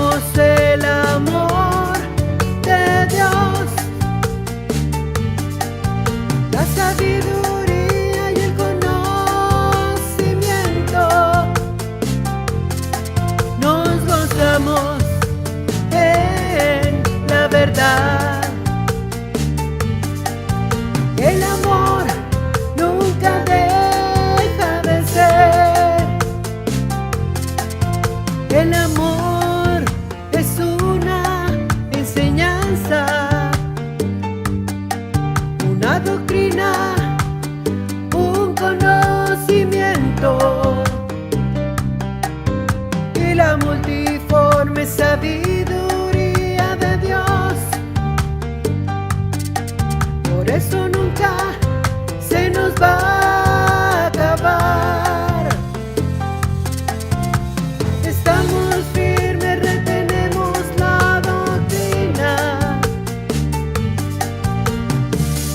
Buscamos el amor de Dios, la sabiduría y el conocimiento. Nos gozamos en la verdad. El amor nunca deja de ser. El amor es una enseñanza, una doctrina, un conocimiento y la multiforme sabiduría de Dios. Por eso nunca se nos va a acabar. Estamos firmes, retenemos la doctrina.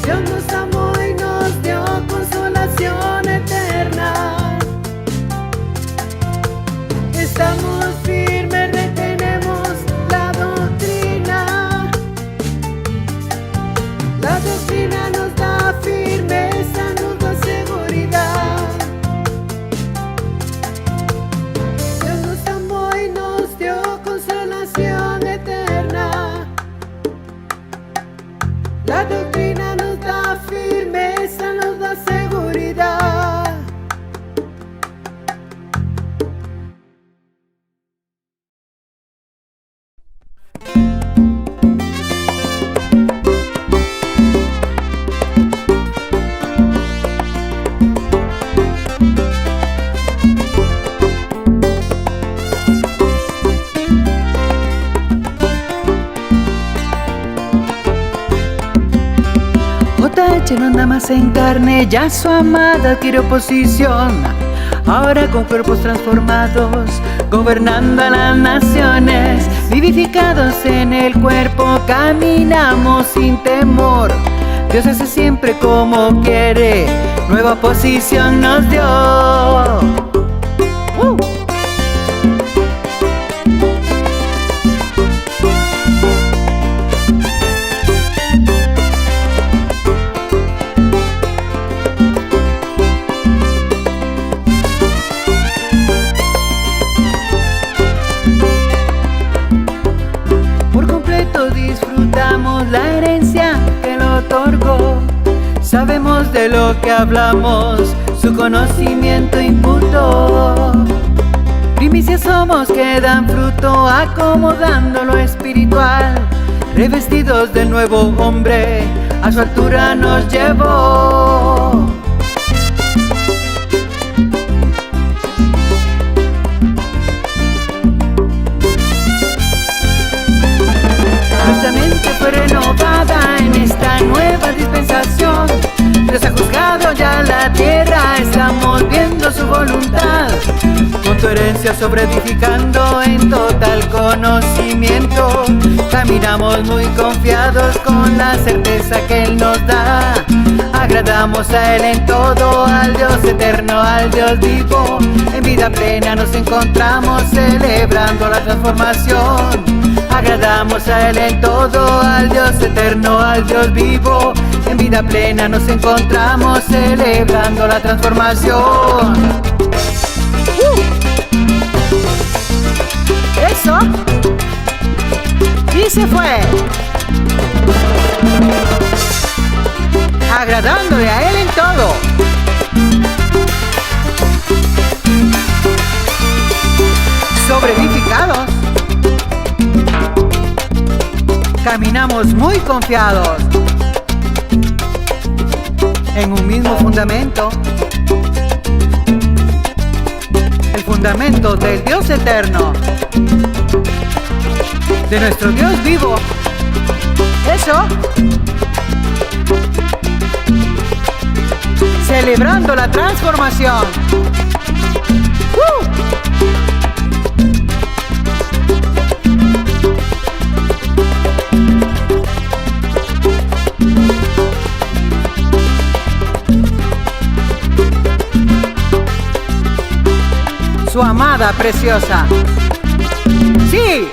Dios nos amó y nos dio consolación eterna. Estamos firmes, retenemos la doctrina. La doctrina nos da firmeza, nos da seguridad. Dios nos amó y nos dio consolación eterna. La doctrina nos da firmeza, nos da seguridad. JH no anda más en carne, ya su amada adquirió posición. Ahora con cuerpos transformados, gobernando a las naciones, vivificados en el cuerpo, caminamos sin temor. Dios hace siempre como quiere, nueva posición nos dio. Disfrutamos la herencia que lo otorgó. Sabemos de lo que hablamos, su conocimiento imputó. Primicias somos que dan fruto, acomodando lo espiritual. Revestidos del nuevo hombre, a su altura nos llevó. Nuestra mente fue renovada en esta nueva dispensación. Dios ha juzgado ya la tierra, estamos viendo su voluntad. Con tu herencia sobreedificando en total conocimiento, caminamos muy confiados con la certeza que Él nos da. Agradamos a Él en todo, al Dios eterno, al Dios vivo. En vida plena nos encontramos celebrando la transformación. Agradamos a Él en todo, al Dios eterno, al Dios vivo. En vida plena nos encontramos celebrando la transformación. Eso. Y se fue. Agradándole a Él en todo. Sobreedificados. Caminamos muy confiados en un mismo fundamento, el fundamento del Dios eterno, de nuestro Dios vivo. Eso. Celebrando la transformación. Su amada preciosa. Sí,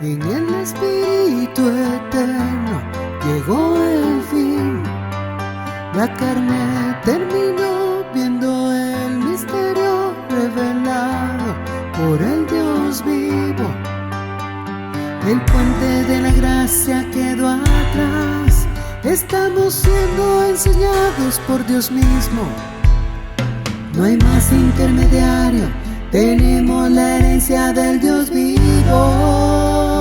En el Espíritu eterno llegó el fin. La carne terminó viendo el misterio revelado por el Dios vivo. El puente de la gracia quedó atrás. Estamos siendo enseñados por Dios mismo. No hay más intermediario. Tenemos la herencia del Dios vivo.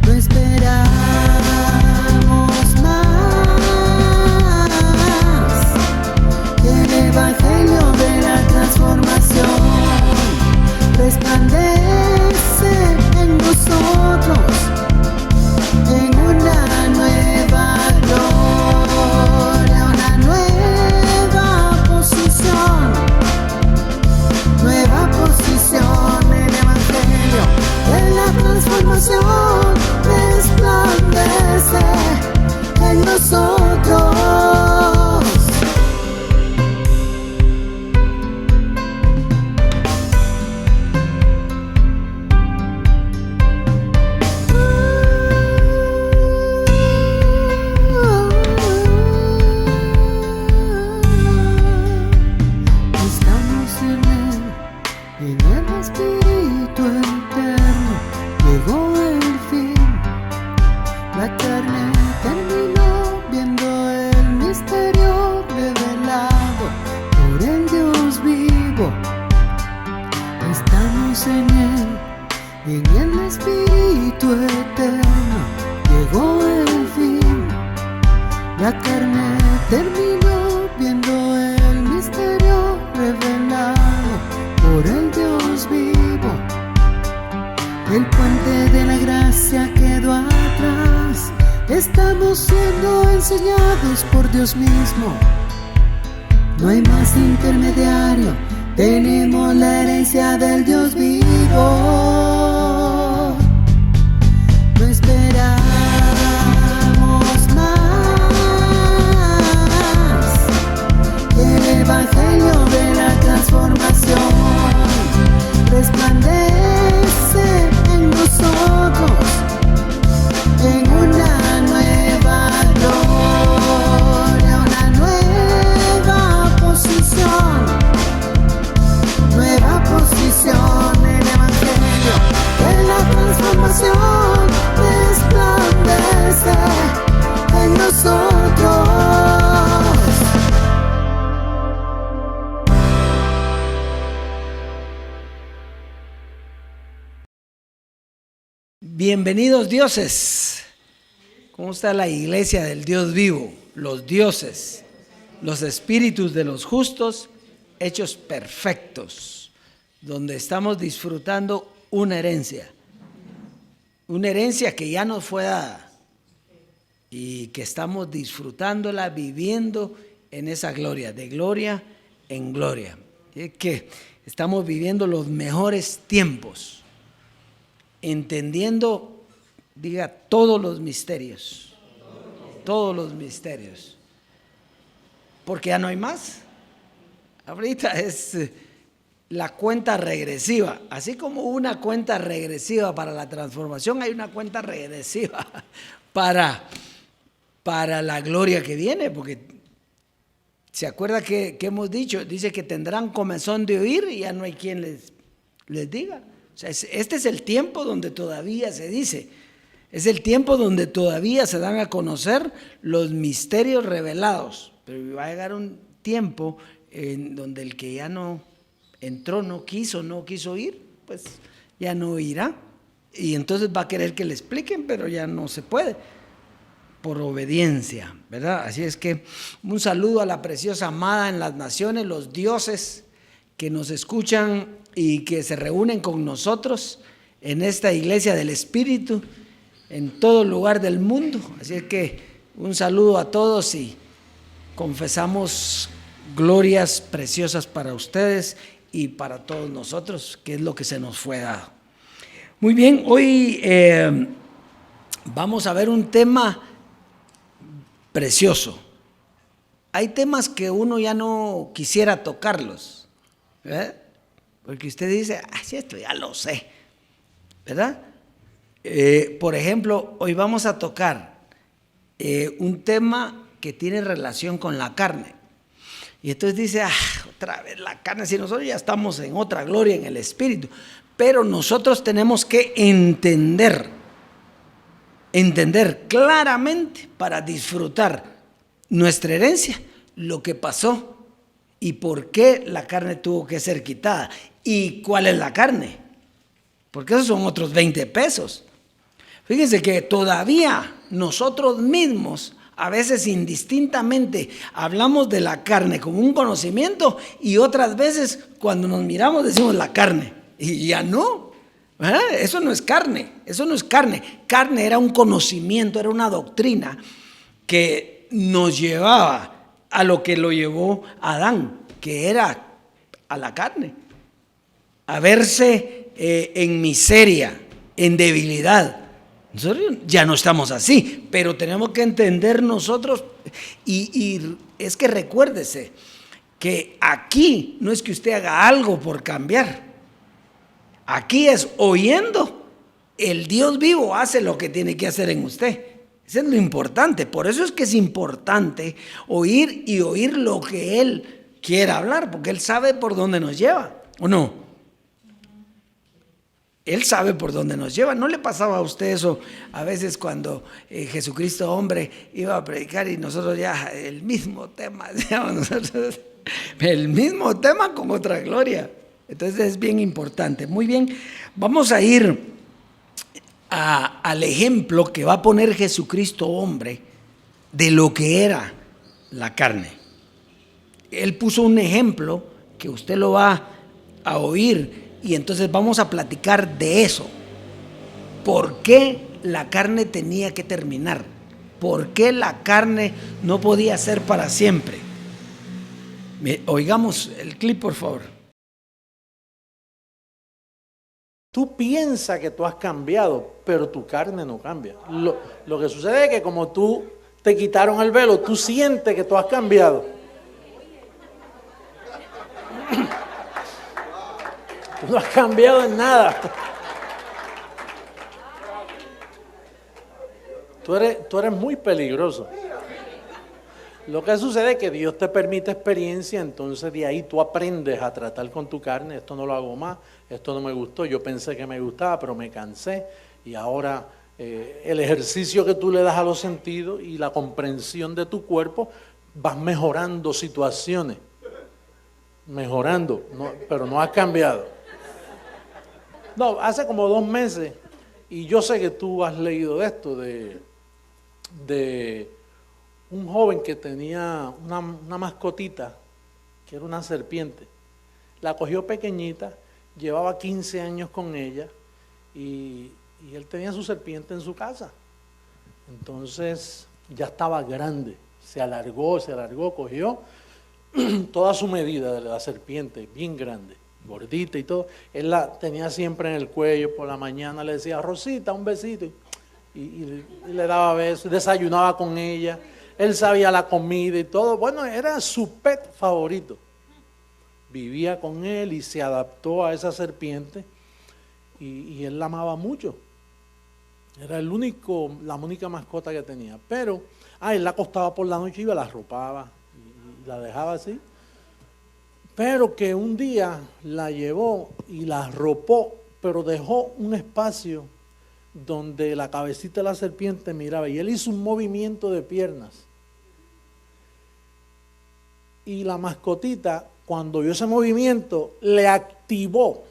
No esperamos más que el evangelio de la transformación resplandece en nosotros en una nueva gloria, una nueva posición. Nueva posición, el evangelio de la transformación resplandece en nosotros. La carne terminó viendo el misterio revelado por el Dios vivo. El puente de la gracia quedó atrás. Estamos siendo enseñados por Dios mismo. No hay más intermediario. Tenemos la herencia del Dios vivo. No esperamos el evangelio de la transformación resplandece en nosotros en una nueva gloria, una nueva posición. Nueva posición, el evangelio de la transformación resplandece en nosotros. Bienvenidos dioses. ¿Cómo está la iglesia del Dios vivo? Los dioses, los espíritus de los justos hechos perfectos, donde estamos disfrutando una herencia que ya nos fue dada y que estamos disfrutándola, viviendo en esa gloria, de gloria en gloria. Es que estamos viviendo los mejores tiempos, entendiendo, diga, todos los misterios, porque ya no hay más. Ahorita es la cuenta regresiva, así como una cuenta regresiva para la transformación, hay una cuenta regresiva para la gloria que viene, porque se acuerda que hemos dicho, dice que tendrán comezón de oír y ya no hay quien les diga. O sea, este es el tiempo donde todavía se dice, es el tiempo donde todavía se dan a conocer los misterios revelados, pero va a llegar un tiempo en donde el que ya no entró, no quiso ir, pues ya no irá, y entonces va a querer que le expliquen, pero ya no se puede, por obediencia, ¿verdad? Así es que un saludo a la preciosa amada en las naciones, los dioses que nos escuchan y que se reúnen con nosotros en esta iglesia del Espíritu, en todo lugar del mundo. Así es que un saludo a todos y confesamos glorias preciosas para ustedes y para todos nosotros, que es lo que se nos fue dado. Muy bien, hoy vamos a ver un tema precioso. Hay temas que uno ya no quisiera tocarlos, ¿eh? Porque usted dice, sí, esto ya lo sé. ¿verdad? Por ejemplo, hoy vamos a tocar un tema que tiene relación con la carne. Y entonces dice, otra vez la carne, si nosotros ya estamos en otra gloria en el Espíritu. Pero nosotros tenemos que entender claramente para disfrutar nuestra herencia, lo que pasó y por qué la carne tuvo que ser quitada. ¿Y cuál es la carne? Porque esos son otros 20 pesos. Fíjense que todavía nosotros mismos, a veces indistintamente, hablamos de la carne como un conocimiento y otras veces cuando nos miramos decimos la carne. Y ya no. Eso no es carne, eso no es carne. Carne era un conocimiento, era una doctrina que nos llevaba a lo que lo llevó Adán, que era a la carne, a verse en miseria, en debilidad. Nosotros ya no estamos así, pero tenemos que entender nosotros y es que recuérdese que aquí no es que usted haga algo por cambiar. Aquí es oyendo, el Dios vivo hace lo que tiene que hacer en usted. Eso es lo importante. Por eso es que es importante oír y oír lo que Él quiere hablar, porque Él sabe por dónde nos lleva, ¿o no? Él sabe por dónde nos lleva. ¿No le pasaba a usted eso a veces cuando Jesucristo hombre iba a predicar y nosotros ya el mismo tema, nosotros, el mismo tema con otra gloria? Entonces es bien importante. Muy bien, vamos a ir al ejemplo que va a poner Jesucristo hombre de lo que era la carne. Él puso un ejemplo que usted lo va a oír y entonces vamos a platicar de eso. ¿Por qué la carne tenía que terminar? ¿Por qué la carne no podía ser para siempre? Oigamos el clip, por favor. Tú piensas que tú has cambiado, pero tu carne no cambia. Lo que sucede es que como tú te quitaron el velo, tú sientes que tú has cambiado. Tú no has cambiado en nada. Tú eres muy peligroso. Lo que sucede es que Dios te permite experiencia, entonces de ahí tú aprendes a tratar con tu carne. Esto no lo hago más, esto no me gustó, yo pensé que me gustaba, pero me cansé. Y ahora el ejercicio que tú le das a los sentidos y la comprensión de tu cuerpo, vas mejorando situaciones. Mejorando, pero no has cambiado. No, hace como 2 meses, y yo sé que tú has leído de esto, de un joven que tenía una mascotita, que era una serpiente. La cogió pequeñita, llevaba 15 años con ella, y él tenía su serpiente en su casa. Entonces ya estaba grande, se alargó, cogió toda su medida de la serpiente, bien grande, gordita y todo. Él la tenía siempre en el cuello, por la mañana le decía, Rosita, un besito, y le daba besos, desayunaba con ella. Él sabía la comida y todo. Bueno, era su pet favorito. Vivía con él y se adaptó a esa serpiente y él la amaba mucho. Era la única mascota que tenía. Pero, él la acostaba por la noche, iba, la arropaba y la dejaba así. Pero que un día la llevó y la arropó, pero dejó un espacio donde la cabecita de la serpiente miraba, y él hizo un movimiento de piernas. Y la mascotita, cuando vio ese movimiento, le activó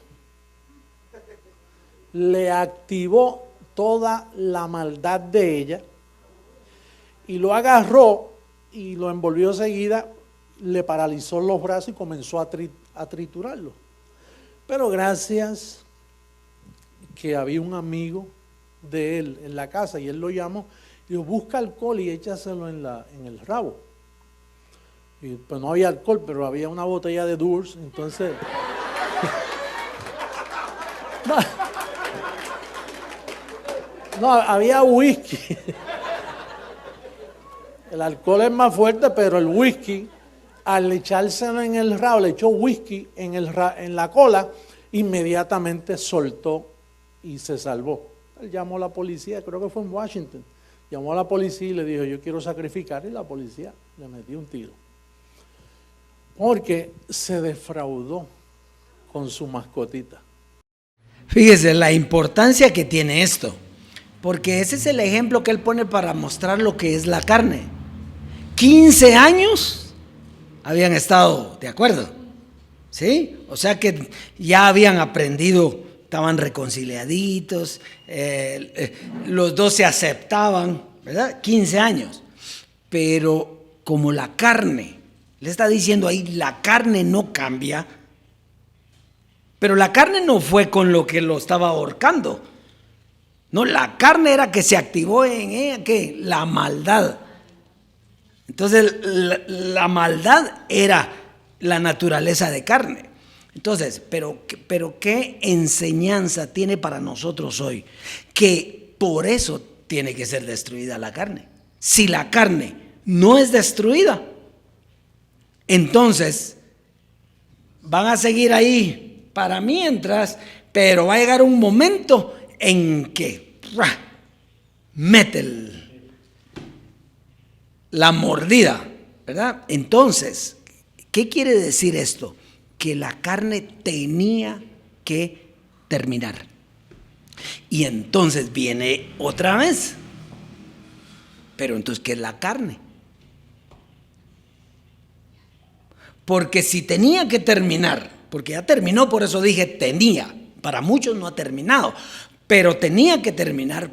toda la maldad de ella, y lo agarró y lo envolvió enseguida, le paralizó los brazos y comenzó a triturarlo. Pero gracias que había un amigo de él en la casa, y él lo llamó y dijo, busca alcohol y échaselo en el rabo. Y pues no había alcohol, pero había una botella de Durs, entonces no, había whisky. El alcohol es más fuerte, pero el whisky, al echárselo en el rabo, le echó whisky en la cola, inmediatamente soltó y se salvó. Él llamó a la policía, creo que fue en Washington, llamó a la policía y le dijo, yo quiero sacrificar, y la policía le metió un tiro. Porque se defraudó con su mascotita. Fíjese la importancia que tiene esto, porque ese es el ejemplo que él pone para mostrar lo que es la carne. 15 años habían estado de acuerdo, ¿sí? O sea que ya habían aprendido, estaban reconciliaditos, los dos se aceptaban, ¿verdad? 15 años. Pero como la carne, le está diciendo ahí, la carne no cambia. Pero la carne no fue con lo que lo estaba ahorcando. No, la carne era que se activó en ella, ¿qué? La maldad. Entonces, la maldad era la naturaleza de carne. Entonces, pero ¿qué enseñanza tiene para nosotros hoy? Que por eso tiene que ser destruida la carne. Si la carne no es destruida, entonces van a seguir ahí para mientras, pero va a llegar un momento en que mete la mordida, ¿verdad? Entonces, ¿qué quiere decir esto? Que la carne tenía que terminar. Y entonces viene otra vez. Pero entonces, ¿qué es la carne? Porque si tenía que terminar, porque ya terminó, por eso dije tenía, para muchos no ha terminado, pero tenía que terminar.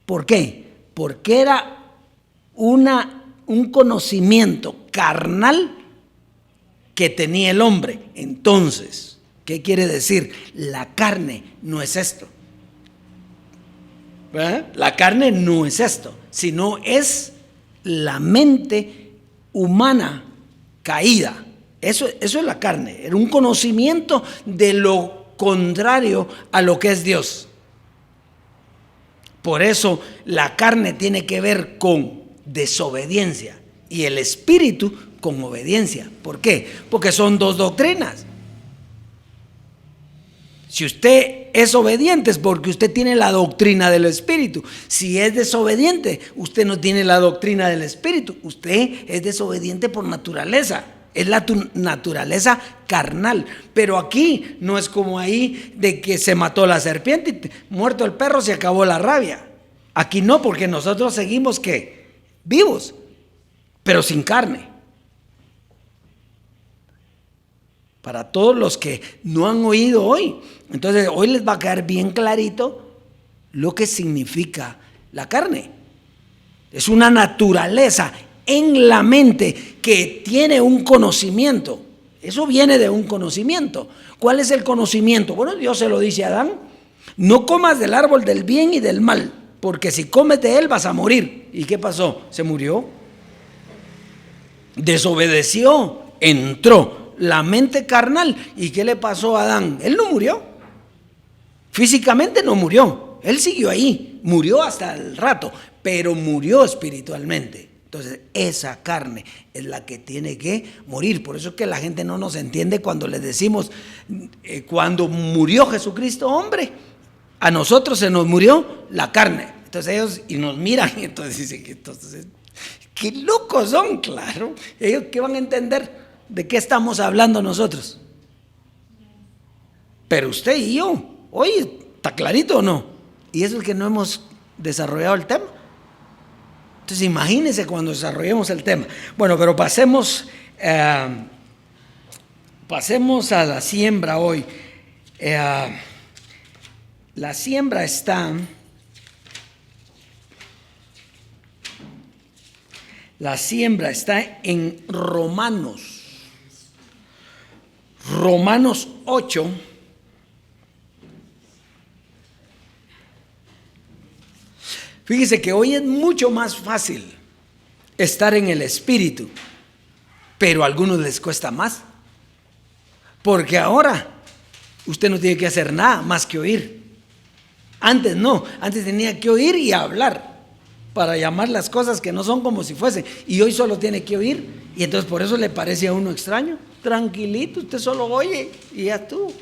¿Por qué? Porque era un conocimiento carnal que tenía el hombre. Entonces, ¿qué quiere decir? La carne no es esto. ¿verdad? La carne no es esto, sino es la mente humana caída. Eso es la carne, era un conocimiento de lo contrario a lo que es Dios. Por eso la carne tiene que ver con desobediencia y el espíritu con obediencia. ¿Por qué? Porque son dos doctrinas. Si usted es obediente es porque usted tiene la doctrina del espíritu. Si es desobediente, usted no tiene la doctrina del espíritu. Usted es desobediente por naturaleza. Es la naturaleza carnal. Pero aquí no es como ahí de que se mató la serpiente y muerto el perro se acabó la rabia. Aquí no, porque nosotros seguimos ¿qué? Vivos, pero sin carne. Para todos los que no han oído hoy, entonces hoy les va a quedar bien clarito lo que significa la carne. Es una naturaleza en la mente que tiene un conocimiento. Eso viene de un conocimiento. ¿Cuál es el conocimiento? Bueno, Dios se lo dice a Adán: no comas del árbol del bien y del mal, porque si comes de él vas a morir. ¿Y qué pasó? Se murió. Desobedeció, entró la mente carnal. ¿Y qué le pasó a Adán? Él no murió. Físicamente no murió. Él siguió ahí. Murió hasta el rato, pero murió espiritualmente. Entonces, esa carne es la que tiene que morir. Por eso es que la gente no nos entiende cuando les decimos, cuando murió Jesucristo hombre, a nosotros se nos murió la carne. Entonces ellos y nos miran y entonces dicen que entonces, qué locos son, claro. Ellos ¿qué van a entender de qué estamos hablando nosotros? Pero usted y yo, oye, ¿está clarito o no? Y eso es que no hemos desarrollado el tema. Entonces imagínense cuando desarrollemos el tema. Bueno, pero pasemos a la siembra hoy. La siembra está en Romanos 8. Fíjese que hoy es mucho más fácil estar en el espíritu, pero a algunos les cuesta más. Porque ahora usted no tiene que hacer nada más que oír. Antes no, antes tenía que oír y hablar para llamar las cosas que no son como si fuesen. Y hoy solo tiene que oír. Y entonces por eso le parece a uno extraño. Tranquilito, usted solo oye y ya estuvo.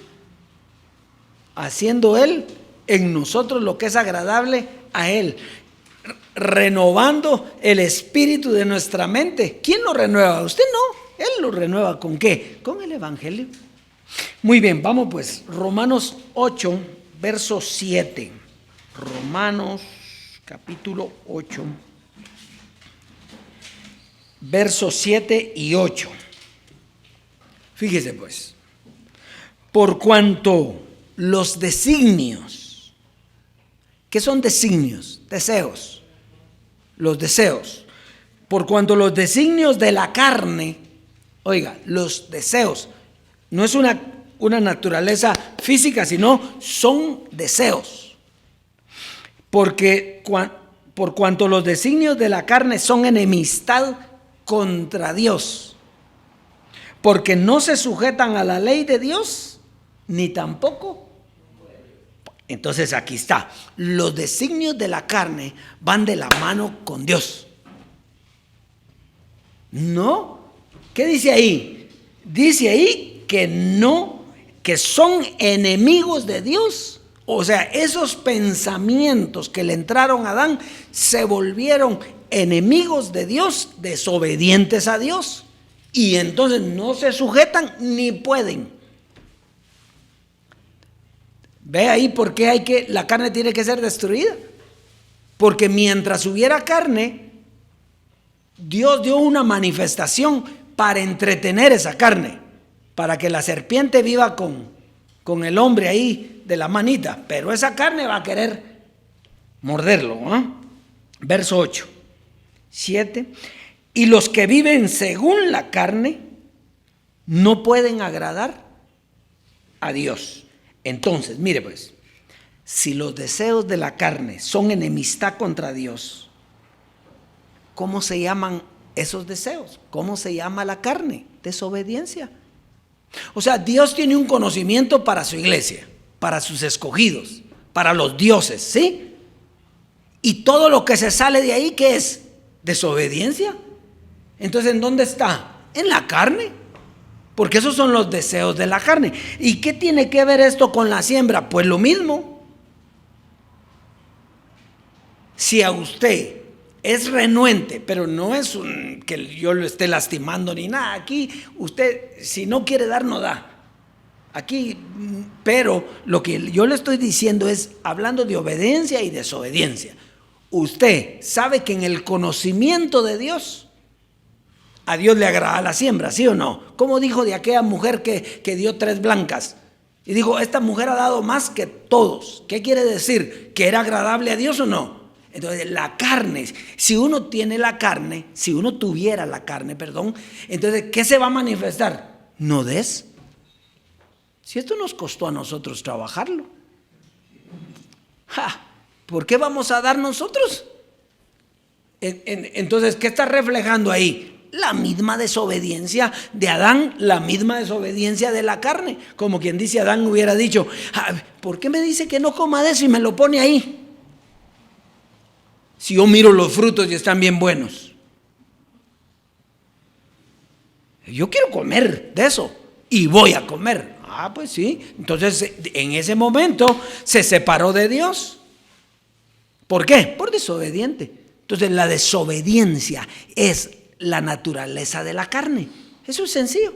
Haciendo él en nosotros lo que es agradable a Él, renovando el espíritu de nuestra mente. ¿Quién lo renueva? Usted no, Él lo renueva. ¿Con qué? Con el Evangelio. Muy bien, vamos pues, Romanos 8, verso 7. Romanos capítulo 8, versos 7 y 8. Fíjese pues, por cuanto los designios, ¿qué son designios? Deseos, los deseos. Por cuanto los designios de la carne, oiga, los deseos, no es una naturaleza física, sino son deseos. Porque por cuanto los designios de la carne son enemistad contra Dios, porque no se sujetan a la ley de Dios, ni tampoco. Entonces aquí está, los designios de la carne van de la mano con Dios. ¿No? ¿Qué dice ahí? Dice ahí que no, que son enemigos de Dios. O sea, esos pensamientos que le entraron a Adán se volvieron enemigos de Dios, desobedientes a Dios. Y entonces no se sujetan ni pueden. Ve ahí por qué la carne tiene que ser destruida. Porque mientras hubiera carne, Dios dio una manifestación para entretener esa carne, para que la serpiente viva con el hombre ahí de la manita, pero esa carne va a querer morderlo, ¿eh? Verso 8, 7. Y los que viven según la carne no pueden agradar a Dios. Entonces, mire pues, si los deseos de la carne son enemistad contra Dios, ¿cómo se llaman esos deseos? ¿Cómo se llama la carne? Desobediencia. O sea, Dios tiene un conocimiento para su iglesia, para sus escogidos, para los dioses, ¿sí? Y todo lo que se sale de ahí, ¿qué es? Desobediencia. Entonces, ¿en dónde está? En la carne. Porque esos son los deseos de la carne. ¿Y qué tiene que ver esto con la siembra? Pues lo mismo. Si a usted es renuente, pero no es que yo lo esté lastimando ni nada. Aquí usted, si no quiere dar, no da. Aquí, pero lo que yo le estoy diciendo es, hablando de obediencia y desobediencia. Usted sabe que en el conocimiento de Dios, a Dios le agrada la siembra, ¿sí o no? ¿Cómo dijo de aquella mujer que dio 3 blancas? Y dijo, esta mujer ha dado más que todos. ¿Qué quiere decir? ¿Que era agradable a Dios o no? Entonces la carne, si uno tiene la carne, si uno tuviera la carne, entonces ¿qué se va a manifestar? No des. Si esto nos costó a nosotros trabajarlo, ¿por qué vamos a dar nosotros? Entonces, ¿qué está reflejando ahí? La misma desobediencia de Adán, la misma desobediencia de la carne. Como quien dice, Adán hubiera dicho, ¿por qué me dice que no coma de eso y me lo pone ahí? Si yo miro los frutos y están bien buenos. Yo quiero comer de eso y voy a comer. Pues sí. Entonces en ese momento se separó de Dios. ¿Por qué? Por desobediente. Entonces la desobediencia es la naturaleza de la carne. Eso es sencillo.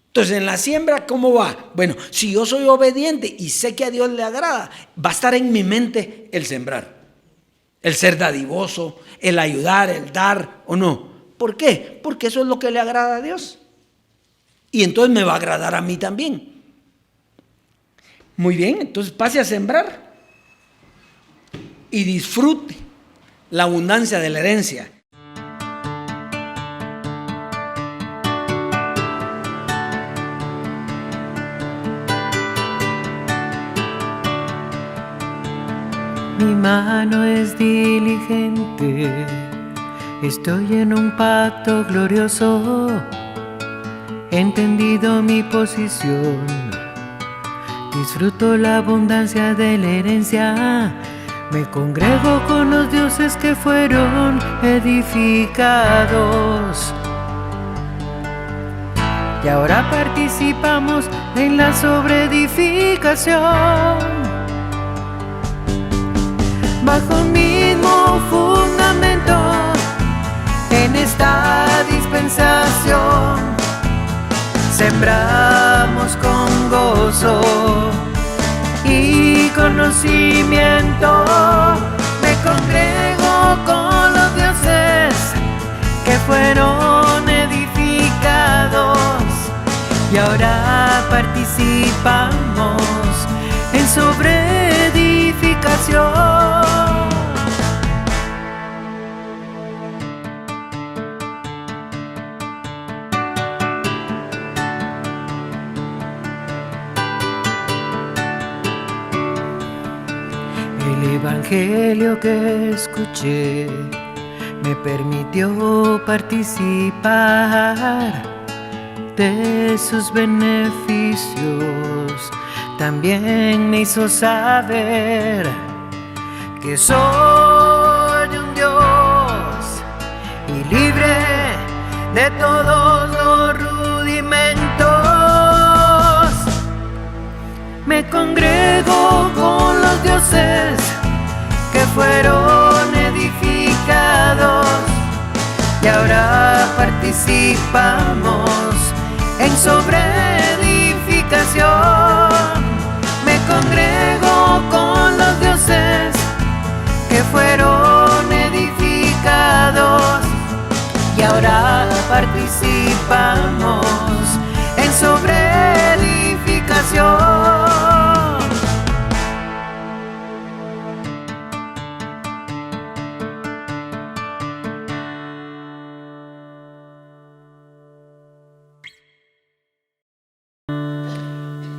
Entonces en la siembra, ¿cómo va? Bueno, si yo soy obediente y sé que a Dios le agrada, va a estar en mi mente el sembrar. El ser dadivoso, el ayudar, el dar o no. ¿Por qué? Porque eso es lo que le agrada a Dios. Y entonces me va a agradar a mí también. Muy bien, entonces pase a sembrar y disfrute la abundancia de la herencia. Mi mano es diligente, estoy en un pacto glorioso, he entendido mi posición, disfruto la abundancia de la herencia, me congrego con los dioses que fueron edificados. Y ahora participamos en la sobreedificación. bajo un mismo fundamento. En esta dispensación sembramos con gozo y conocimiento. Me congrego con los dioses que fueron edificados y ahora participamos en sobreedificación. El evangelio que escuché me permitió participar de sus beneficios. También me hizo saber que soy un Dios y libre de todos los rudimentos. Me congrego con los dioses que fueron edificados y ahora participamos en sobreedificación. Me congrego con los dioses que fueron edificados y ahora participamos en sobreedificación.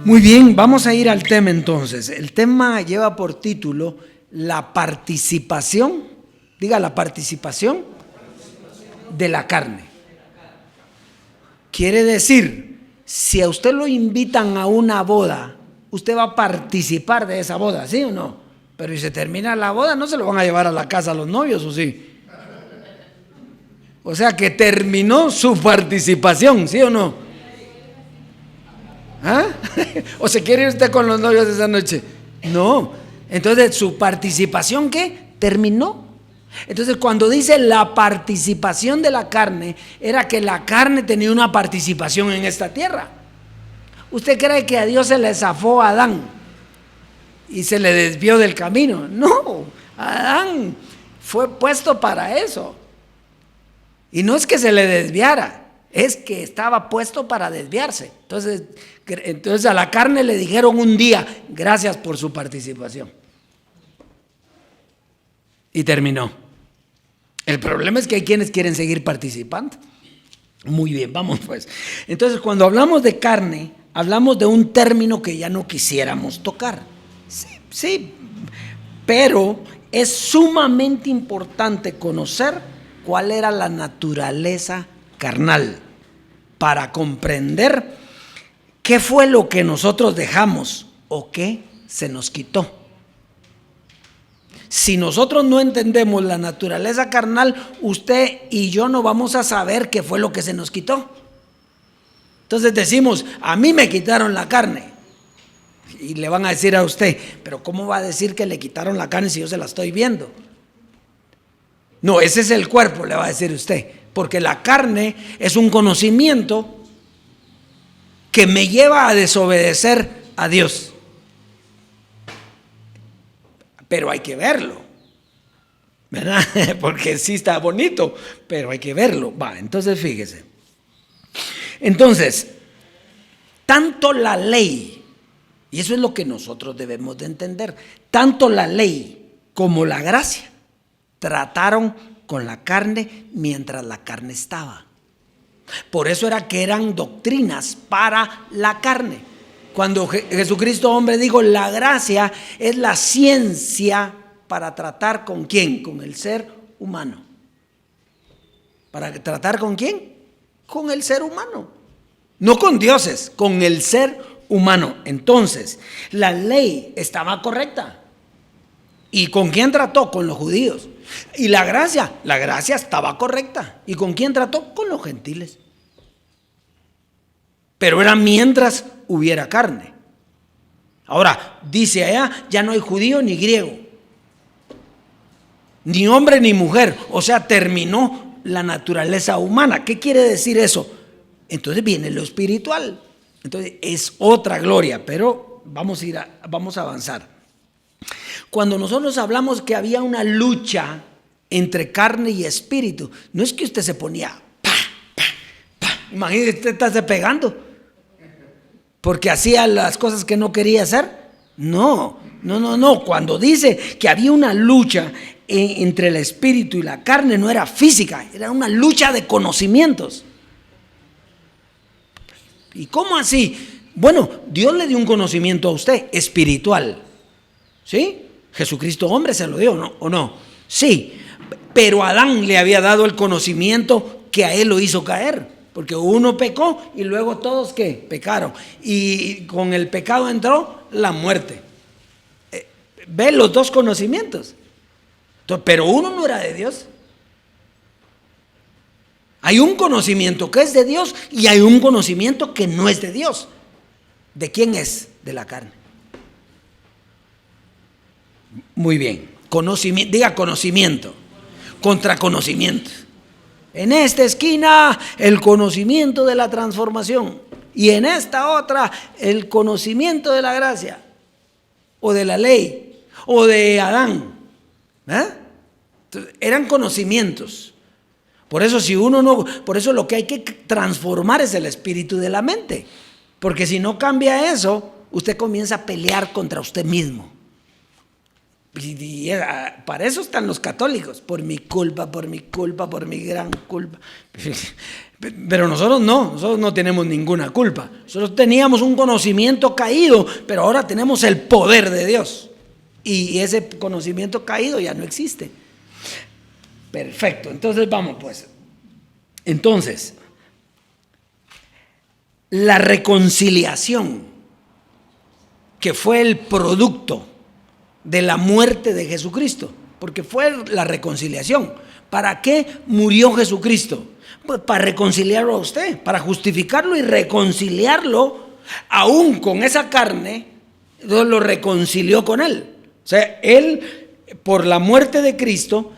Muy bien, vamos a ir al tema entonces. El tema lleva por título la participación, diga la participación de la carne. Quiere decir, si a usted lo invitan a una boda, usted va a participar de esa boda, ¿sí o no? Pero si se termina la boda, no se lo van a llevar a la casa a los novios, ¿o sí? O sea que terminó su participación, ¿sí o no? ¿Ah? ¿O se quiere ir usted con los novios esa noche? No. Entonces, ¿su participación qué? Terminó. Entonces, cuando dice la participación de la carne, era que la carne tenía una participación en esta tierra. ¿Usted cree que a Dios se le zafó a Adán y se le desvió del camino? No, Adán fue puesto para eso. Y no es que se le desviara, es que estaba puesto para desviarse. Entonces a la carne le dijeron un día, gracias por su participación. Y terminó. El problema es que hay quienes quieren seguir participando. Muy bien, vamos pues. Entonces, cuando hablamos de carne, hablamos de un término que ya no quisiéramos tocar. Sí, pero es sumamente importante conocer cuál era la naturaleza carnal para comprender qué fue lo que nosotros dejamos o qué se nos quitó. Si nosotros no entendemos la naturaleza carnal, usted y yo no vamos a saber qué fue lo que se nos quitó. Entonces decimos, a mí me quitaron la carne. Y le van a decir a usted, pero ¿cómo va a decir que le quitaron la carne si yo se la estoy viendo? No, ese es el cuerpo, le va a decir usted. Porque la carne es un conocimiento que me lleva a desobedecer a Dios. Pero hay que verlo, ¿verdad? Porque sí está bonito, pero hay que verlo. Va, entonces fíjese. Entonces, tanto la ley, y eso es lo que nosotros debemos de entender, tanto la ley como la gracia trataron con la carne mientras la carne estaba. Por eso era que eran doctrinas para la carne. Cuando Jesucristo hombre dijo, la gracia es la ciencia para tratar con ¿quién? Con el ser humano. ¿Para tratar con quién? Con el ser humano. No con dioses, con el ser humano. Entonces, la ley estaba correcta. ¿Y con quién trató? Con los judíos. Y la gracia estaba correcta. ¿Y con quién trató? Con los gentiles. Pero era mientras hubiera carne. Ahora, dice allá, ya no hay judío ni griego. ni hombre ni mujer. O sea, terminó la naturaleza humana. ¿Qué quiere decir eso? Entonces viene lo espiritual. Entonces es otra gloria, pero vamos a avanzar. Cuando nosotros hablamos que había una lucha entre carne y espíritu, no es que usted se ponía imagínese, usted está pegando porque hacía las cosas que no quería hacer. No. Cuando dice que había una lucha entre el espíritu y la carne, no era física, era una lucha de conocimientos. ¿Y cómo así? Bueno, Dios le dio un conocimiento a usted espiritual, ¿sí? Jesucristo hombre se lo dio, ¿no? ¿O no? Sí, pero Adán le había dado el conocimiento que a él lo hizo caer, porque uno pecó y luego todos ¿qué? Pecaron, y con el pecado entró la muerte. ¿Ve los dos conocimientos? Pero uno no era de Dios. Hay un conocimiento que es de Dios y hay un conocimiento que no es de Dios. ¿De quién es? De la carne. Muy bien. Conocimiento, diga conocimiento, contra conocimiento. En esta esquina el conocimiento de la transformación y en esta otra el conocimiento de la gracia o de la ley o de Adán. Entonces, eran conocimientos. Por eso por eso lo que hay que transformar es el espíritu de la mente, porque si no cambia eso, usted comienza a pelear contra usted mismo. Y para eso están los católicos, por mi culpa, por mi gran culpa. Pero nosotros no tenemos ninguna culpa. Nosotros teníamos un conocimiento caído, pero ahora tenemos el poder de Dios. Y ese conocimiento caído ya no existe. Perfecto, entonces vamos pues. Entonces, la reconciliación, que fue el producto de la muerte de Jesucristo, porque fue la reconciliación. ¿Para qué murió Jesucristo? Pues para reconciliarlo a usted, para justificarlo y reconciliarlo, aún con esa carne. Dios lo reconcilió con él. O sea, él, por la muerte de Cristo,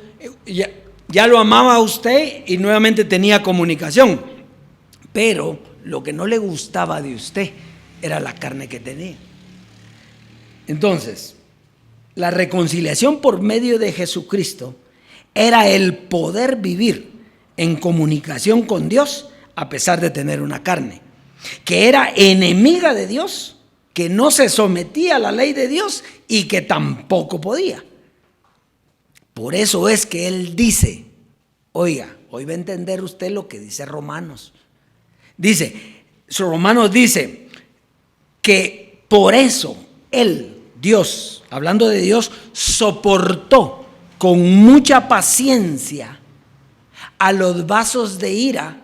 ya lo amaba a usted y nuevamente tenía comunicación. Pero lo que no le gustaba de usted era la carne que tenía. Entonces, la reconciliación por medio de Jesucristo era el poder vivir en comunicación con Dios a pesar de tener una carne que era enemiga de Dios, que no se sometía a la ley de Dios y que tampoco podía. Por eso es que él dice, oiga, hoy va a entender usted lo que dice Romanos. Romanos dice que por eso él, Dios, hablando de Dios, soportó con mucha paciencia a los vasos de ira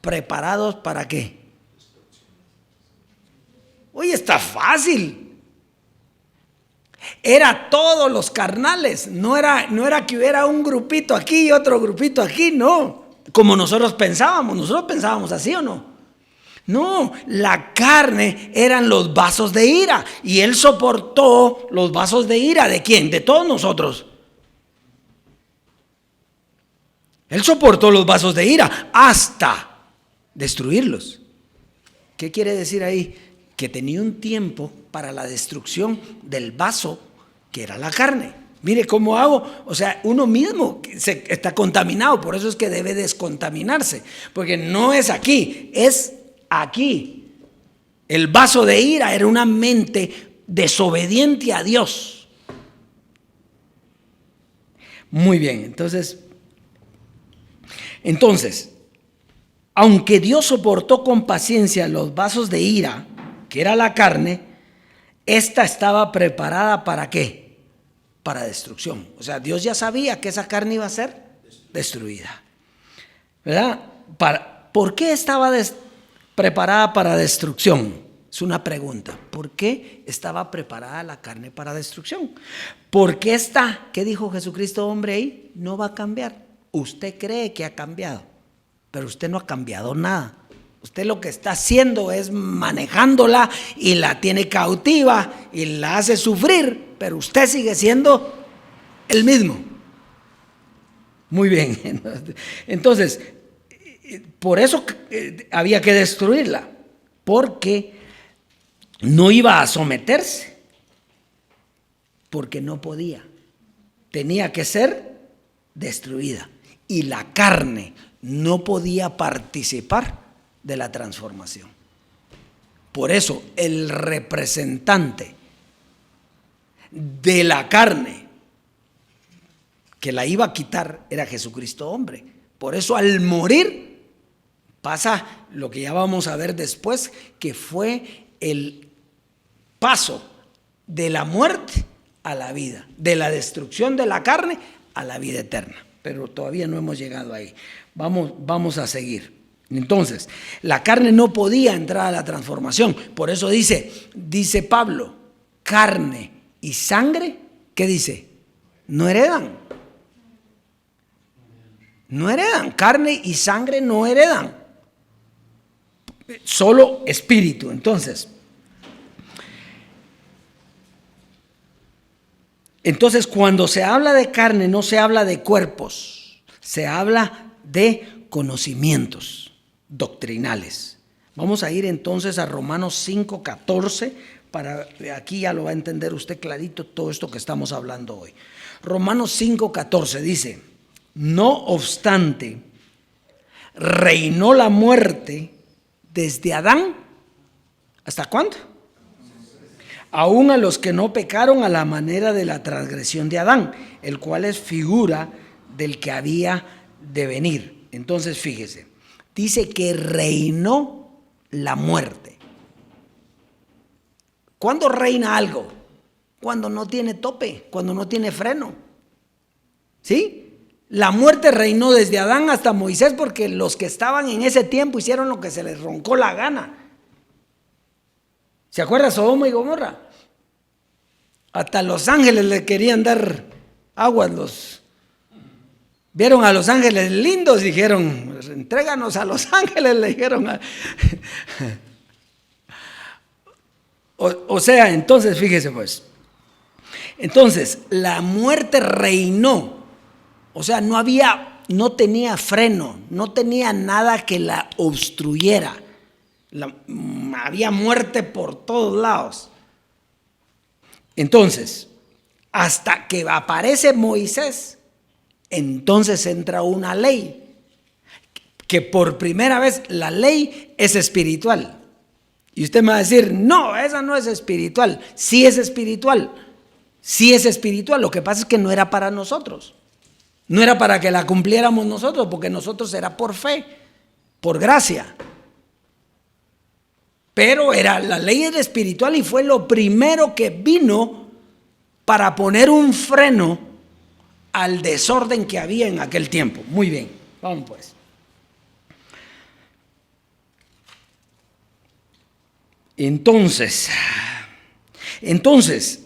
preparados ¿para qué? Oye, está fácil. Era todos los carnales, no era que hubiera un grupito aquí y otro grupito aquí, no, como nosotros pensábamos así o no. No, la carne eran los vasos de ira y él soportó los vasos de ira. ¿De quién? De todos nosotros. Él soportó los vasos de ira hasta destruirlos. ¿Qué quiere decir ahí? Que tenía un tiempo para la destrucción del vaso que era la carne. Mire cómo hago, o sea, uno mismo está contaminado, por eso es que debe descontaminarse, porque no es aquí, es aquí. El vaso de ira era una mente desobediente a Dios. Muy bien, entonces, aunque Dios soportó con paciencia los vasos de ira, que era la carne, esta estaba preparada ¿para qué? Para destrucción. O sea, Dios ya sabía que esa carne iba a ser destruida, ¿verdad? ¿Por qué estaba preparada para destrucción? Es una pregunta. ¿Por qué estaba preparada la carne para destrucción? Porque ¿qué dijo Jesucristo hombre ahí? No va a cambiar. Usted cree que ha cambiado, pero usted no ha cambiado nada. Usted lo que está haciendo es manejándola y la tiene cautiva y la hace sufrir, pero usted sigue siendo el mismo. Muy bien. Entonces, por eso había que destruirla, porque no iba a someterse, porque no podía. Tenía que ser destruida. Y la carne no podía participar de la transformación. Por eso el representante de la carne que la iba a quitar era Jesucristo hombre. Por eso al morir pasa lo que ya vamos a ver después, que fue el paso de la muerte a la vida, de la destrucción de la carne a la vida eterna. Pero todavía no hemos llegado ahí. Vamos a seguir. Entonces, la carne no podía entrar a la transformación. Por eso dice Pablo, carne y sangre, ¿qué dice? No heredan. No heredan. Carne y sangre no heredan. Solo espíritu. Entonces, cuando se habla de carne, no se habla de cuerpos, se habla de conocimientos doctrinales. Vamos a ir entonces a Romanos 5:14, aquí ya lo va a entender usted clarito todo esto que estamos hablando hoy. Romanos 5:14 dice: no obstante, reinó la muerte desde Adán, ¿hasta cuándo? Aún a los que no pecaron a la manera de la transgresión de Adán, el cual es figura del que había de venir. Entonces fíjese, dice que reinó la muerte. ¿Cuándo reina algo? Cuando no tiene tope, cuando no tiene freno. ¿Sí? La muerte reinó desde Adán hasta Moisés, porque los que estaban en ese tiempo hicieron lo que se les roncó la gana. ¿Se acuerda Sodoma y Gomorra? Hasta los ángeles le querían dar aguas. Vieron a los ángeles lindos, dijeron, entréganos a los ángeles, le dijeron. O sea, entonces fíjese pues. Entonces, la muerte reinó. O sea, no tenía freno, no tenía nada que la obstruyera. Había muerte por todos lados. Entonces, hasta que aparece Moisés, entonces entra una ley, que por primera vez la ley es espiritual. Y usted me va a decir, no, esa no es espiritual. Sí es espiritual, sí es espiritual. Lo que pasa es que no era para nosotros. No era para que la cumpliéramos nosotros, porque nosotros era por fe, por gracia. Pero la ley era espiritual y fue lo primero que vino para poner un freno al desorden que había en aquel tiempo. Muy bien, vamos pues. Entonces,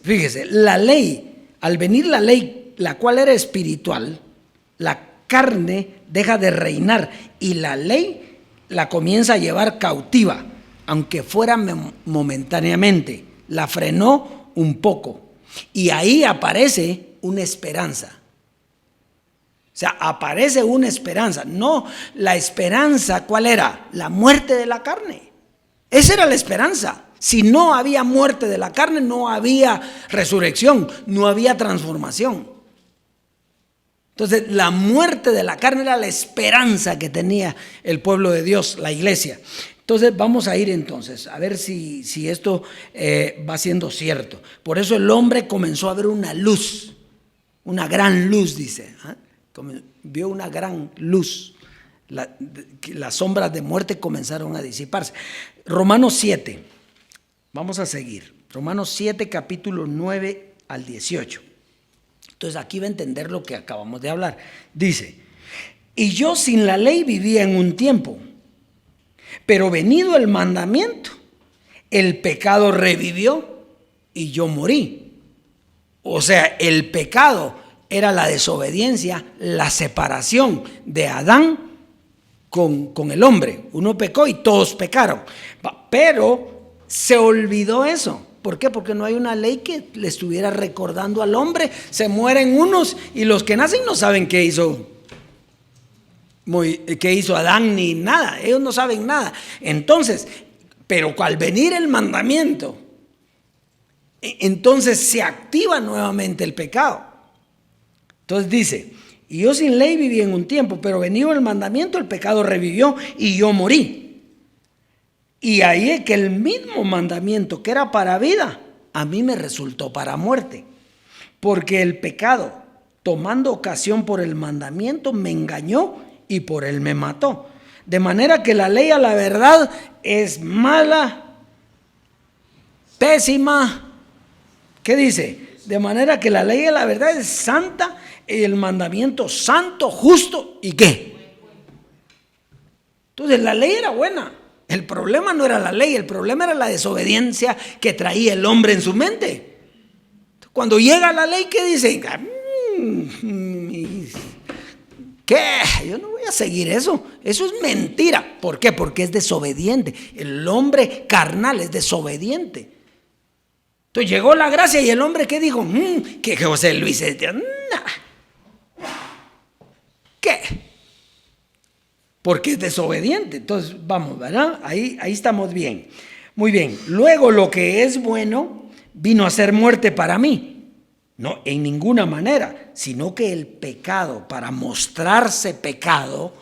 fíjese, la ley, al venir la ley, la cual era espiritual, la carne deja de reinar y la ley la comienza a llevar cautiva. Aunque fuera momentáneamente, la frenó un poco. Y ahí aparece una esperanza. O sea, aparece una esperanza. No, la esperanza, ¿cuál era? La muerte de la carne. Esa era la esperanza. Si no había muerte de la carne, no había resurrección, no había transformación. Entonces, la muerte de la carne era la esperanza que tenía el pueblo de Dios, la iglesia. Entonces vamos a ir entonces a ver si esto va siendo cierto. Por eso el hombre comenzó a ver una luz, una gran luz, dice. Vio una gran luz. Las sombras de muerte comenzaron a disiparse. Romanos 7, vamos a seguir. Romanos 7, capítulo 9 al 18. Entonces aquí va a entender lo que acabamos de hablar. Dice, y yo sin la ley vivía en un tiempo, pero venido el mandamiento, el pecado revivió y yo morí. O sea, el pecado era la desobediencia, la separación de Adán con el hombre. Uno pecó y todos pecaron. Pero se olvidó eso. ¿Por qué? Porque no hay una ley que le estuviera recordando al hombre. Se mueren unos y los que nacen no saben qué hizo qué hizo Adán ni nada, ellos no saben nada. Entonces, pero al venir el mandamiento, entonces se activa nuevamente el pecado. Entonces dice, y yo sin ley viví en un tiempo, pero venido el mandamiento, el pecado revivió y yo morí. Y ahí es que el mismo mandamiento que era para vida, a mí me resultó para muerte. Porque el pecado, tomando ocasión por el mandamiento, me engañó y por él me mató. De manera que la ley a la verdad es mala, pésima. ¿Qué dice? De manera que la ley a la verdad es santa y el mandamiento santo, justo y ¿qué? Entonces la ley era buena. El problema no era la ley, el problema era la desobediencia que traía el hombre en su mente. Cuando llega la ley, ¿qué dice? ¿Qué? Yo no voy a seguir eso. Eso es mentira. ¿Por qué? Porque es desobediente. El hombre carnal es desobediente. Entonces llegó la gracia y el hombre, ¿qué dijo? Que José Luis es de... ¿Qué? Porque es desobediente. Entonces vamos, ¿verdad? Ahí estamos bien. Muy bien. Luego lo que es bueno vino a ser muerte para mí. No, en ninguna manera, sino que el pecado, para mostrarse pecado,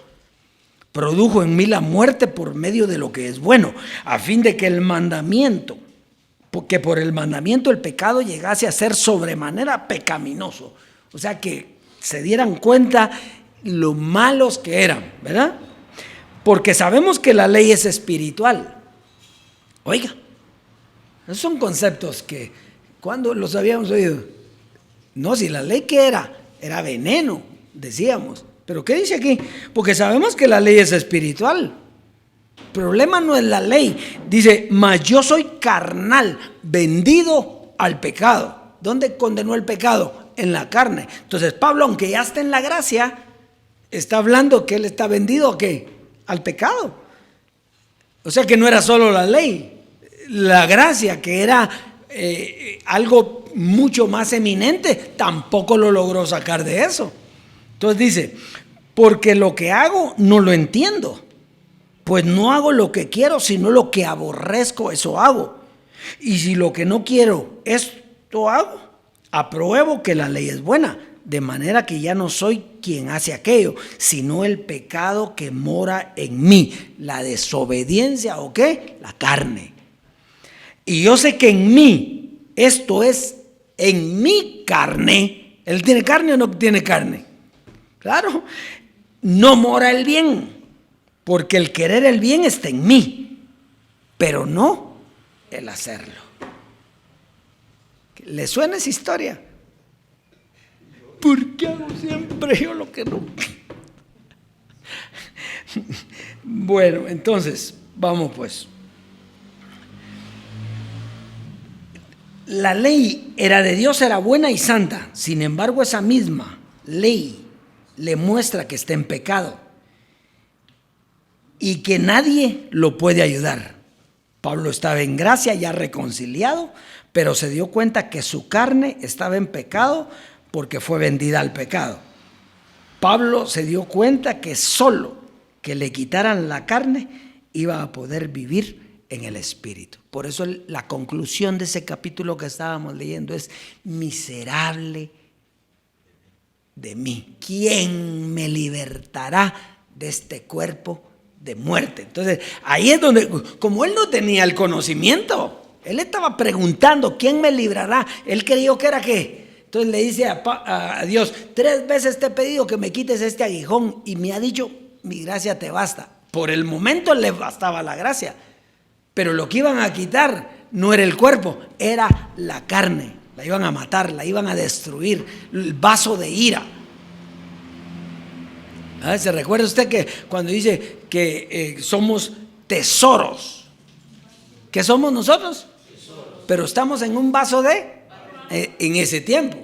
produjo en mí la muerte por medio de lo que es bueno, a fin de que el mandamiento, porque por el mandamiento el pecado llegase a ser sobremanera pecaminoso. O sea, que se dieran cuenta lo malos que eran, ¿verdad? Porque sabemos que la ley es espiritual. Oiga, esos son conceptos que, ¿cuándo los habíamos oído? No, si la ley que era veneno, decíamos. Pero ¿qué dice aquí? Porque sabemos que la ley es espiritual. El problema no es la ley. Dice, mas yo soy carnal, vendido al pecado. ¿Dónde condenó el pecado? En la carne. Entonces Pablo, aunque ya está en la gracia, está hablando que él está vendido ¿a qué? Al pecado. O sea que no era solo la ley, la gracia, que era algo mucho más eminente, tampoco lo logró sacar de eso. Entonces dice, porque lo que hago no lo entiendo, pues no hago lo que quiero, sino lo que aborrezco, eso hago. Y si lo que no quiero, esto hago, apruebo que la ley es buena, de manera que ya no soy quien hace aquello, sino el pecado que mora en mí, la desobediencia o qué, la carne. Y yo sé que en mí, esto es en mi carne, ¿él tiene carne o no tiene carne? Claro, no mora el bien, porque el querer el bien está en mí, pero no el hacerlo. ¿Le suena esa historia? ¿Por qué hago siempre yo lo que no? Bueno, entonces, vamos pues. La ley era de Dios, era buena y santa. Sin embargo, esa misma ley le muestra que está en pecado y que nadie lo puede ayudar. Pablo estaba en gracia, ya reconciliado, pero se dio cuenta que su carne estaba en pecado porque fue vendida al pecado. Pablo se dio cuenta que solo que le quitaran la carne iba a poder vivir en el espíritu. Por eso la conclusión de ese capítulo que estábamos leyendo es: miserable de mí, ¿quién me libertará de este cuerpo de muerte? Entonces ahí es donde, como él no tenía el conocimiento, él estaba preguntando, ¿quién me librará? Él creyó que era ¿qué? Entonces le dice a Dios, 3 veces te he pedido que me quites este aguijón y me ha dicho, mi gracia te basta. Por el momento le bastaba la gracia, pero lo que iban a quitar no era el cuerpo, era la carne. La iban a matar, la iban a destruir, el vaso de ira. ¿Se recuerda usted que cuando dice que somos tesoros? ¿Qué somos nosotros? Tesoros. Pero estamos en un vaso en ese tiempo.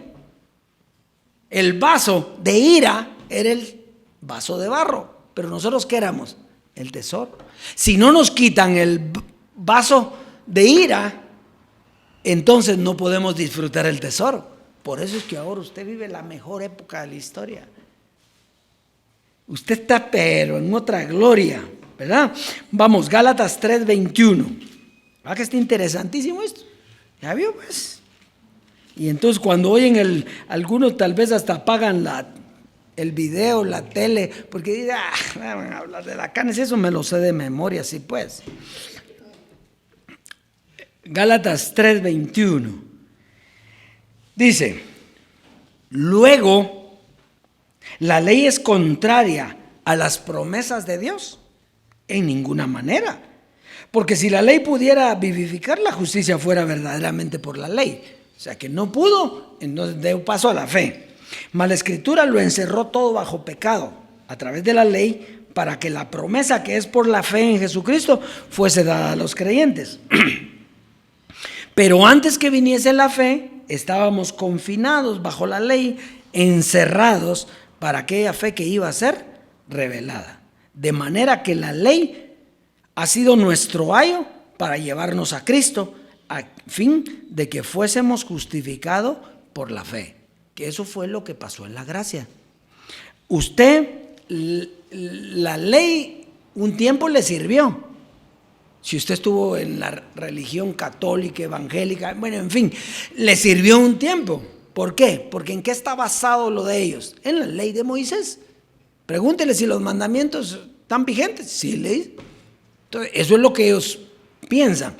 El vaso de ira era el vaso de barro, pero nosotros ¿qué éramos? El tesoro. Si no nos quitan el vaso de ira, entonces no podemos disfrutar el tesoro. Por eso es que ahora usted vive la mejor época de la historia. Usted está pero en otra gloria, ¿verdad? Vamos, Gálatas 3:21. ¿Verdad que está interesantísimo esto? ¿Ya vio pues? Y entonces cuando oyen algunos tal vez hasta apagan el video, la tele, porque dicen, van a hablar de la carne, si eso me lo sé de memoria, sí pues. Gálatas 3:21 dice: luego, ¿la ley es contraria a las promesas de Dios? En ninguna manera. Porque si la ley pudiera vivificar, la justicia fuera verdaderamente por la ley. O sea que no pudo, entonces dio paso a la fe. Mas la Escritura lo encerró todo bajo pecado a través de la ley, para que la promesa que es por la fe en Jesucristo fuese dada a los creyentes. Pero antes que viniese la fe, estábamos confinados bajo la ley, encerrados para aquella fe que iba a ser revelada. De manera que la ley ha sido nuestro ayo para llevarnos a Cristo, a fin de que fuésemos justificados por la fe. Que eso fue lo que pasó en la gracia. Usted, la ley un tiempo le sirvió. Si usted estuvo en la religión católica, evangélica, bueno, en fin, le sirvió un tiempo. ¿Por qué? Porque ¿en qué está basado lo de ellos? En la ley de Moisés. Pregúntele si los mandamientos están vigentes. Sí, ley. Entonces, eso es lo que ellos piensan.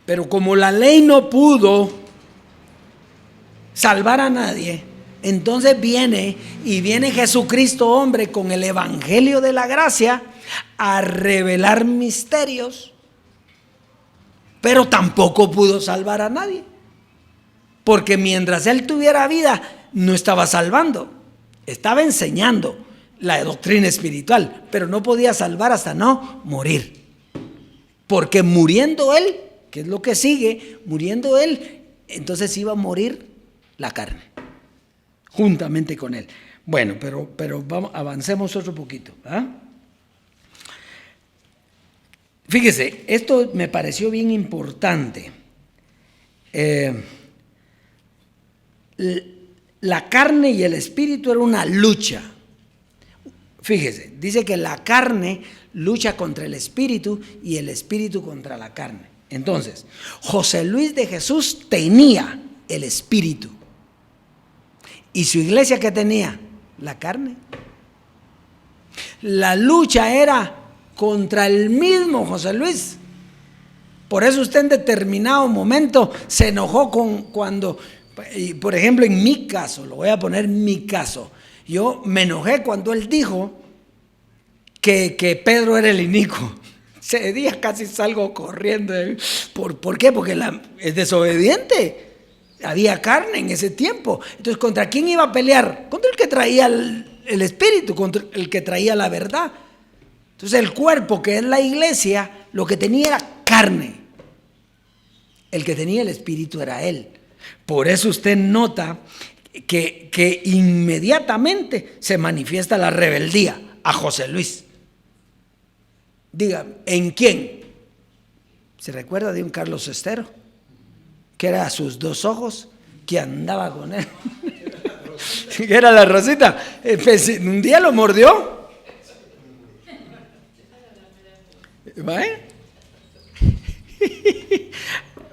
Pero como la ley no pudo salvar a nadie, entonces viene Jesucristo hombre con el evangelio de la gracia a revelar misterios, pero tampoco pudo salvar a nadie, porque mientras él tuviera vida no estaba salvando, estaba enseñando la doctrina espiritual, pero no podía salvar hasta no morir, porque muriendo él, que es lo que sigue, muriendo él, entonces iba a morir la carne juntamente con él. Bueno, pero vamos, avancemos otro poquito, ¿ah? Fíjese, esto me pareció bien importante. La carne y el espíritu era una lucha. Fíjese, dice que la carne lucha contra el espíritu y el espíritu contra la carne. Entonces, José Luis de Jesús tenía el espíritu. ¿Y su iglesia qué tenía? La carne. La lucha era contra el mismo José Luis. Por eso usted en determinado momento se enojó cuando, por ejemplo, en mi caso, lo voy a poner en mi caso, yo me enojé cuando él dijo que Pedro era el inicuo. Ese día casi salgo corriendo. ¿Por qué? Porque es desobediente. Había carne en ese tiempo. Entonces, ¿contra quién iba a pelear? Contra el que traía el espíritu, contra el que traía la verdad. Entonces, el cuerpo, que es la iglesia, lo que tenía era carne. El que tenía el espíritu era él. Por eso usted nota que inmediatamente se manifiesta la rebeldía a José Luis. Diga, ¿en quién? ¿Se recuerda de un Carlos Estero? Que era a sus dos ojos, que andaba con él. Que era la Rosita. Un día lo mordió. ¿Va?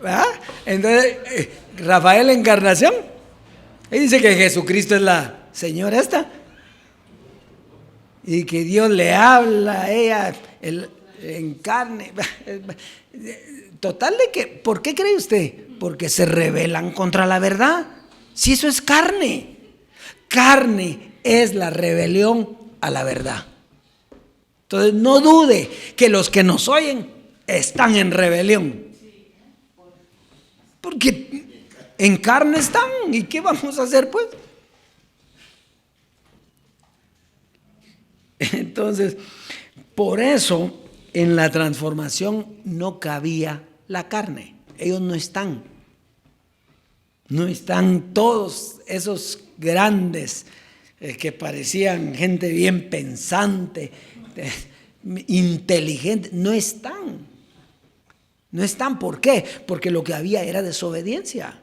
¿Va? Entonces, Rafael Encarnación, él dice que Jesucristo es la señora esta. Y que Dios le habla a ella en carne. Total de que, ¿por qué cree usted? Porque se rebelan contra la verdad. Si eso es carne. Carne es la rebelión a la verdad. Entonces no dude que los que nos oyen están en rebelión. Porque en carne están. ¿Y qué vamos a hacer pues? Entonces, por eso en la transformación no cabía la carne. Ellos no están todos esos grandes que parecían gente bien pensante, inteligente. No están. ¿Por qué? Porque lo que había era desobediencia.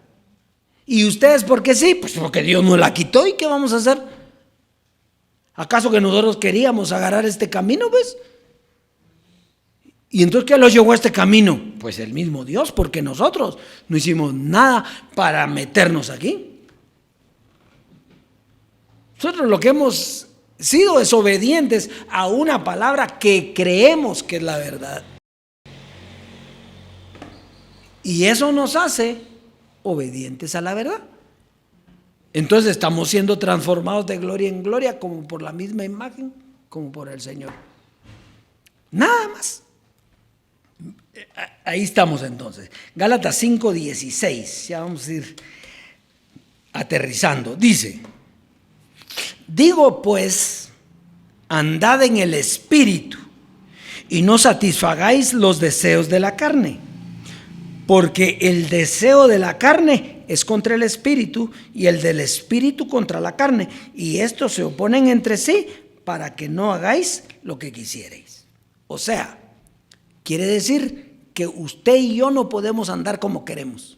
¿Y ustedes por qué sí? Pues porque Dios nos la quitó. ¿Y qué vamos a hacer? ¿Acaso que nosotros queríamos agarrar este camino, pues? ¿Y entonces qué los llevó a este camino? Pues el mismo Dios, porque nosotros no hicimos nada para meternos aquí. Nosotros lo que hemos sido desobedientes a una palabra que creemos que es la verdad. Y eso nos hace obedientes a la verdad. Entonces estamos siendo transformados de gloria en gloria, como por la misma imagen, como por el Señor. Nada más. Ahí estamos entonces. Gálatas 5:16. Ya vamos a ir aterrizando. Dice: digo pues, andad en el Espíritu y no satisfagáis los deseos de la carne, porque el deseo de la carne es contra el Espíritu y el del Espíritu contra la carne, y estos se oponen entre sí para que no hagáis lo que quisierais. O sea, quiere decir que usted y yo no podemos andar como queremos.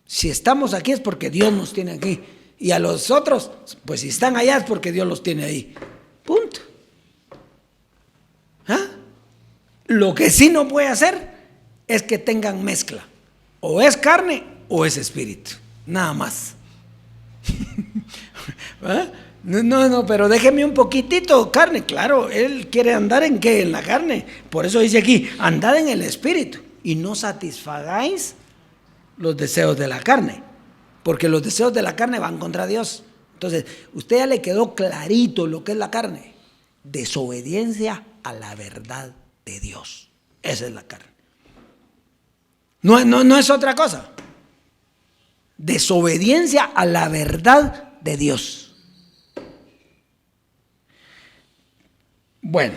Si estamos aquí es porque Dios nos tiene aquí. Y a los otros, pues si están allá es porque Dios los tiene ahí. Punto. ¿Ah? Lo que sí no puede hacer es que tengan mezcla. O es carne o es espíritu. Nada más. ¿Ah? No, pero déjeme un poquitito carne. Claro, él quiere andar en qué, en la carne. Por eso dice aquí, andad en el Espíritu y no satisfagáis los deseos de la carne, porque los deseos de la carne van contra Dios. Entonces, usted ya le quedó clarito lo que es la carne: desobediencia a la verdad de Dios. Esa es la carne. No es otra cosa. Desobediencia a la verdad de Dios. Bueno,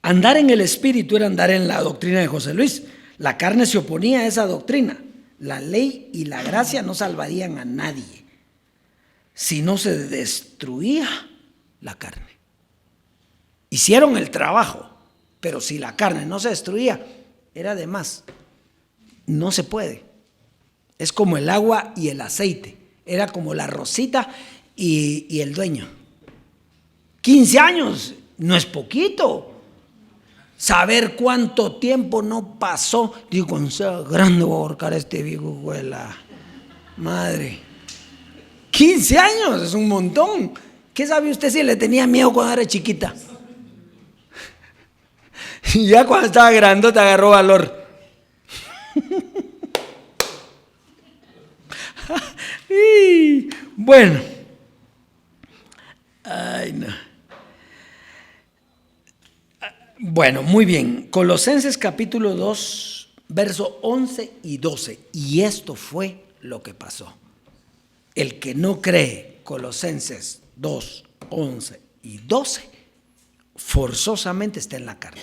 andar en el Espíritu era andar en la doctrina de José Luis. La carne se oponía a esa doctrina. La ley y la gracia no salvarían a nadie si no se destruía la carne. Hicieron el trabajo, pero si la carne no se destruía, era de más. No se puede. Es como el agua y el aceite. Era como la Rosita y el dueño. 15 años, no es poquito. Saber cuánto tiempo no pasó. Digo, cuando sea grande voy a ahorcar a este viejo de la madre. 15 años, es un montón. ¿Qué sabe usted si le tenía miedo cuando era chiquita? Y ya cuando estaba grande te agarró valor. Bueno. Ay, no. Bueno, muy bien. Colosenses capítulo 2, verso 11 y 12. Y esto fue lo que pasó. El que no cree, Colosenses 2, 11 y 12, forzosamente está en la carne.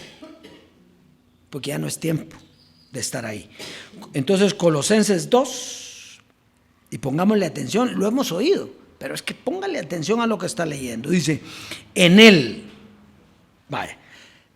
Porque ya no es tiempo de estar ahí. Entonces, Colosenses 2, y pongámosle atención, lo hemos oído, pero es que póngale atención a lo que está leyendo. Dice, en él, vaya.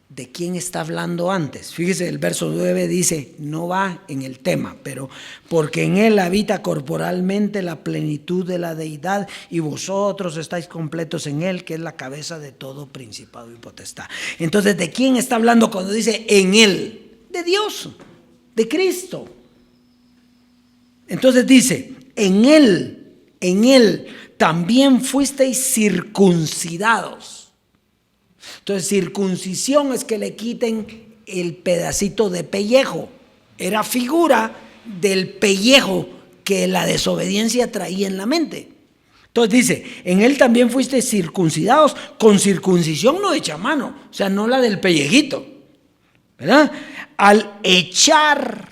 ¿De quién está hablando antes? Fíjese, el verso 9 dice, no va en el tema, pero porque en él habita corporalmente la plenitud de la deidad y vosotros estáis completos en él, que es la cabeza de todo principado y potestad. Entonces, ¿de quién está hablando cuando dice en él? De Dios, de Cristo. Entonces dice, en él también fuisteis circuncidados. Entonces, circuncisión es que le quiten el pedacito de pellejo. Era figura del pellejo que la desobediencia traía en la mente. Entonces dice, en él también fuiste circuncidados con circuncisión no hecha a mano, o sea, no la del pellejito, ¿verdad? Al echar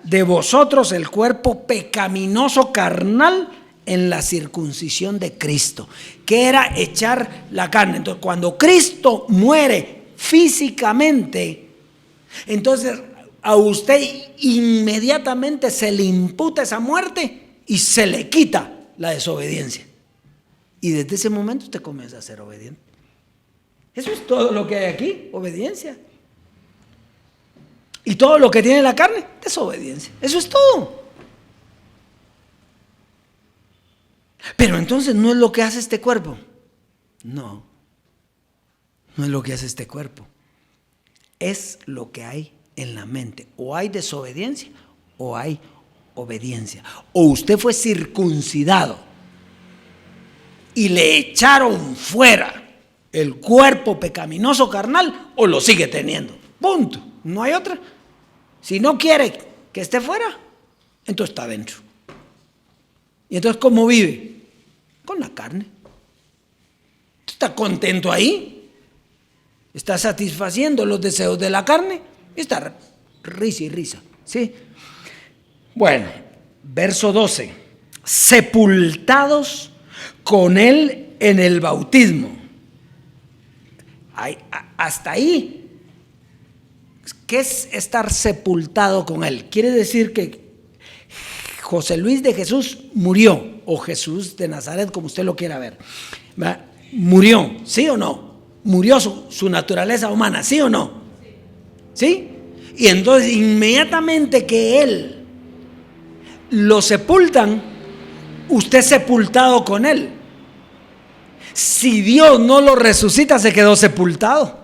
de vosotros el cuerpo pecaminoso carnal en la circuncisión de Cristo, que era echar la carne. Entonces, cuando Cristo muere físicamente, entonces a usted inmediatamente se le imputa esa muerte y se le quita la desobediencia. Y desde ese momento usted comienza a ser obediente. Eso es todo lo que hay aquí, obediencia. Y todo lo que tiene la carne, desobediencia. Eso es todo. Pero entonces no es lo que hace este cuerpo. No, no es lo que hace este cuerpo. Es lo que hay en la mente. O hay desobediencia o hay obediencia. O usted fue circuncidado y le echaron fuera el cuerpo pecaminoso carnal, o lo sigue teniendo. Punto. No hay otra. Si no quiere que esté fuera, entonces está dentro. ¿Y entonces cómo vive? Con la carne. ¿Está contento ahí? ¿Está satisfaciendo los deseos de la carne? Está risa y risa. ¿Sí? Bueno, verso 12. Sepultados con él en el bautismo. Hasta ahí. ¿Qué es estar sepultado con él? Quiere decir que José Luis de Jesús murió, o Jesús de Nazaret, como usted lo quiera ver. ¿Verdad? Murió, ¿sí o no? Murió su naturaleza humana, ¿sí o no? ¿Sí? Y entonces inmediatamente que él lo sepultan, usted es sepultado con él. Si Dios no lo resucita, se quedó sepultado.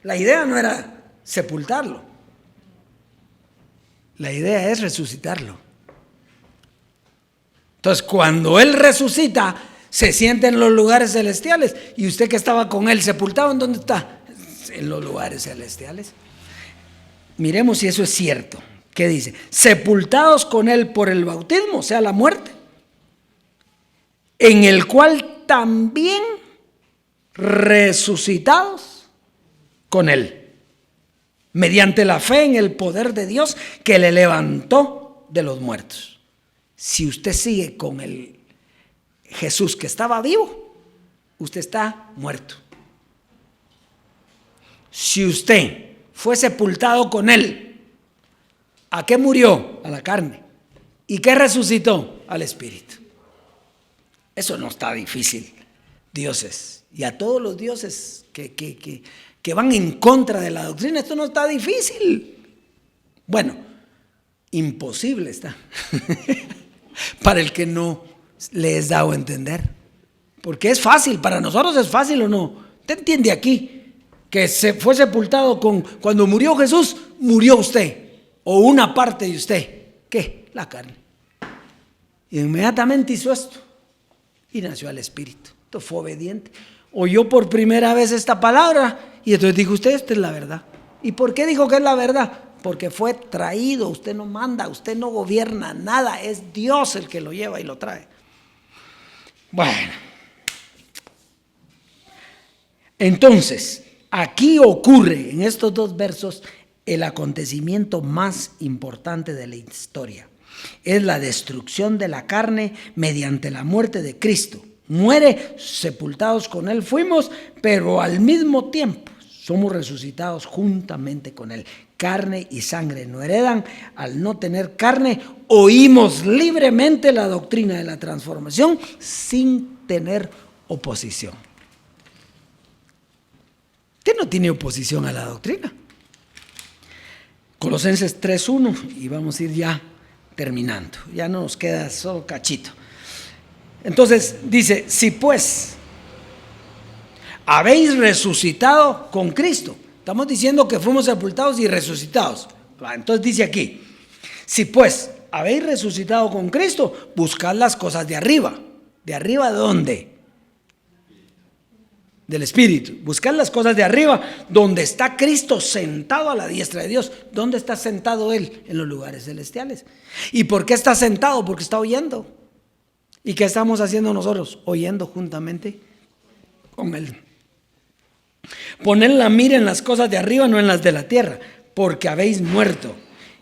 La idea no era sepultarlo. La idea es resucitarlo. Entonces, cuando Él resucita, se siente en los lugares celestiales. Y usted que estaba con Él sepultado, ¿en dónde está? En los lugares celestiales. Miremos si eso es cierto. ¿Qué dice? Sepultados con Él por el bautismo, o sea, la muerte, en el cual también resucitados con Él, mediante la fe en el poder de Dios que le levantó de los muertos. Si usted sigue con el Jesús que estaba vivo, usted está muerto. Si usted fue sepultado con Él, ¿a qué murió? A la carne. ¿Y qué resucitó? Al Espíritu. Eso no está difícil, dioses. Y a todos los dioses que van en contra de la doctrina, esto no está difícil. Bueno, imposible está. Para el que no le es dado a entender. Porque es fácil, para nosotros es fácil o no. ¿Usted entiende aquí que se fue sepultado cuando murió Jesús, murió usted? O una parte de usted. ¿Qué? La carne. Y inmediatamente hizo esto. Y nació al Espíritu. Entonces fue obediente. Oyó por primera vez esta palabra. Y entonces dijo, usted, esta es la verdad. ¿Y por qué dijo que es la verdad? Porque fue traído. Usted no manda, usted no gobierna nada. Es Dios el que lo lleva y lo trae. Bueno. Entonces, aquí ocurre en estos dos versos el acontecimiento más importante de la historia. Es la destrucción de la carne mediante la muerte de Cristo. Muere, sepultados con Él fuimos, pero al mismo tiempo somos resucitados juntamente con Él. Carne y sangre no heredan. Al no tener carne, oímos libremente la doctrina de la transformación sin tener oposición. Usted no tiene oposición a la doctrina. Colosenses 3:1, y vamos a ir ya terminando. Ya no nos queda solo cachito. Entonces dice, si pues habéis resucitado con Cristo. Estamos diciendo que fuimos sepultados y resucitados. Entonces dice aquí, si pues habéis resucitado con Cristo, buscad las cosas de arriba. ¿De arriba de dónde? Del Espíritu. Buscad las cosas de arriba, donde está Cristo sentado a la diestra de Dios. ¿Dónde está sentado Él? En los lugares celestiales. ¿Y por qué está sentado? Porque está oyendo. ¿Y qué estamos haciendo nosotros? Oyendo juntamente con Él. Poned la mira en las cosas de arriba, no en las de la tierra, porque habéis muerto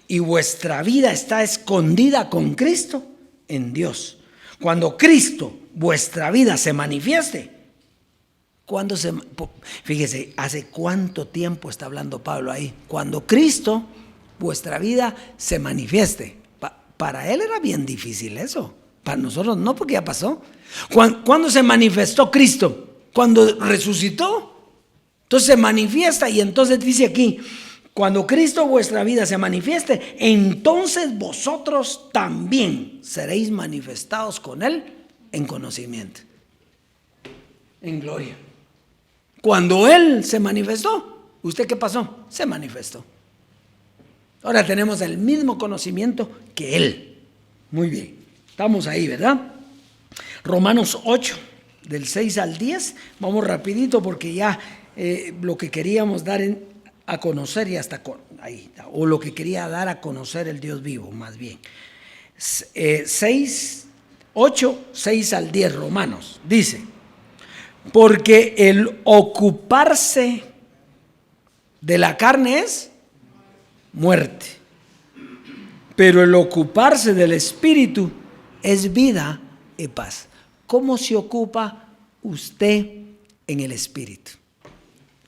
y vuestra vida está escondida con Cristo en Dios. Cuando Cristo, vuestra vida, se manifieste, fíjese, ¿hace cuánto tiempo está hablando Pablo ahí? Cuando Cristo, vuestra vida, se manifieste. Para él era bien difícil eso. Para nosotros no, porque ya pasó. ¿Cuándo se manifestó Cristo? Cuando resucitó. Entonces se manifiesta y entonces dice aquí Cuando Cristo vuestra vida se manifieste, entonces vosotros también seréis manifestados con Él en conocimiento, en gloria. Cuando Él se manifestó, ¿usted qué pasó? Se manifestó. Ahora tenemos el mismo conocimiento que Él. Muy bien, estamos ahí, ¿verdad? Romanos 8, del 6 al 10. Vamos rapidito porque ya lo que queríamos dar a conocer y hasta ahí, o lo que quería dar a conocer el Dios vivo, más bien. 8, 6 al 10, Romanos, dice: porque el ocuparse de la carne es muerte, pero el ocuparse del Espíritu es vida y paz. ¿Cómo se ocupa usted en el Espíritu?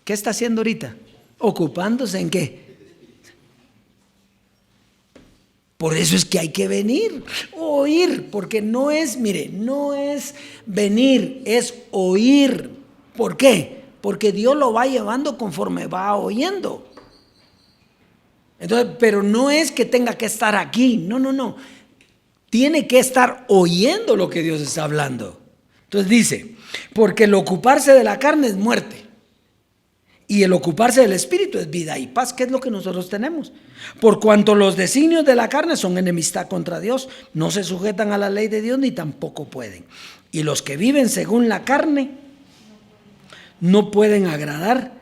¿Qué está haciendo ahorita? ¿Ocupándose en qué? Por eso es que hay que venir, oír, porque no es, mire, no es venir, es oír. ¿Por qué? Porque Dios lo va llevando conforme va oyendo. Entonces, pero no es que tenga que estar aquí, no. Tiene que estar oyendo lo que Dios está hablando. Entonces dice, porque el ocuparse de la carne es muerte, y el ocuparse del Espíritu es vida y paz, que es lo que nosotros tenemos. Por cuanto los designios de la carne son enemistad contra Dios, no se sujetan a la ley de Dios ni tampoco pueden. Y los que viven según la carne no pueden agradar.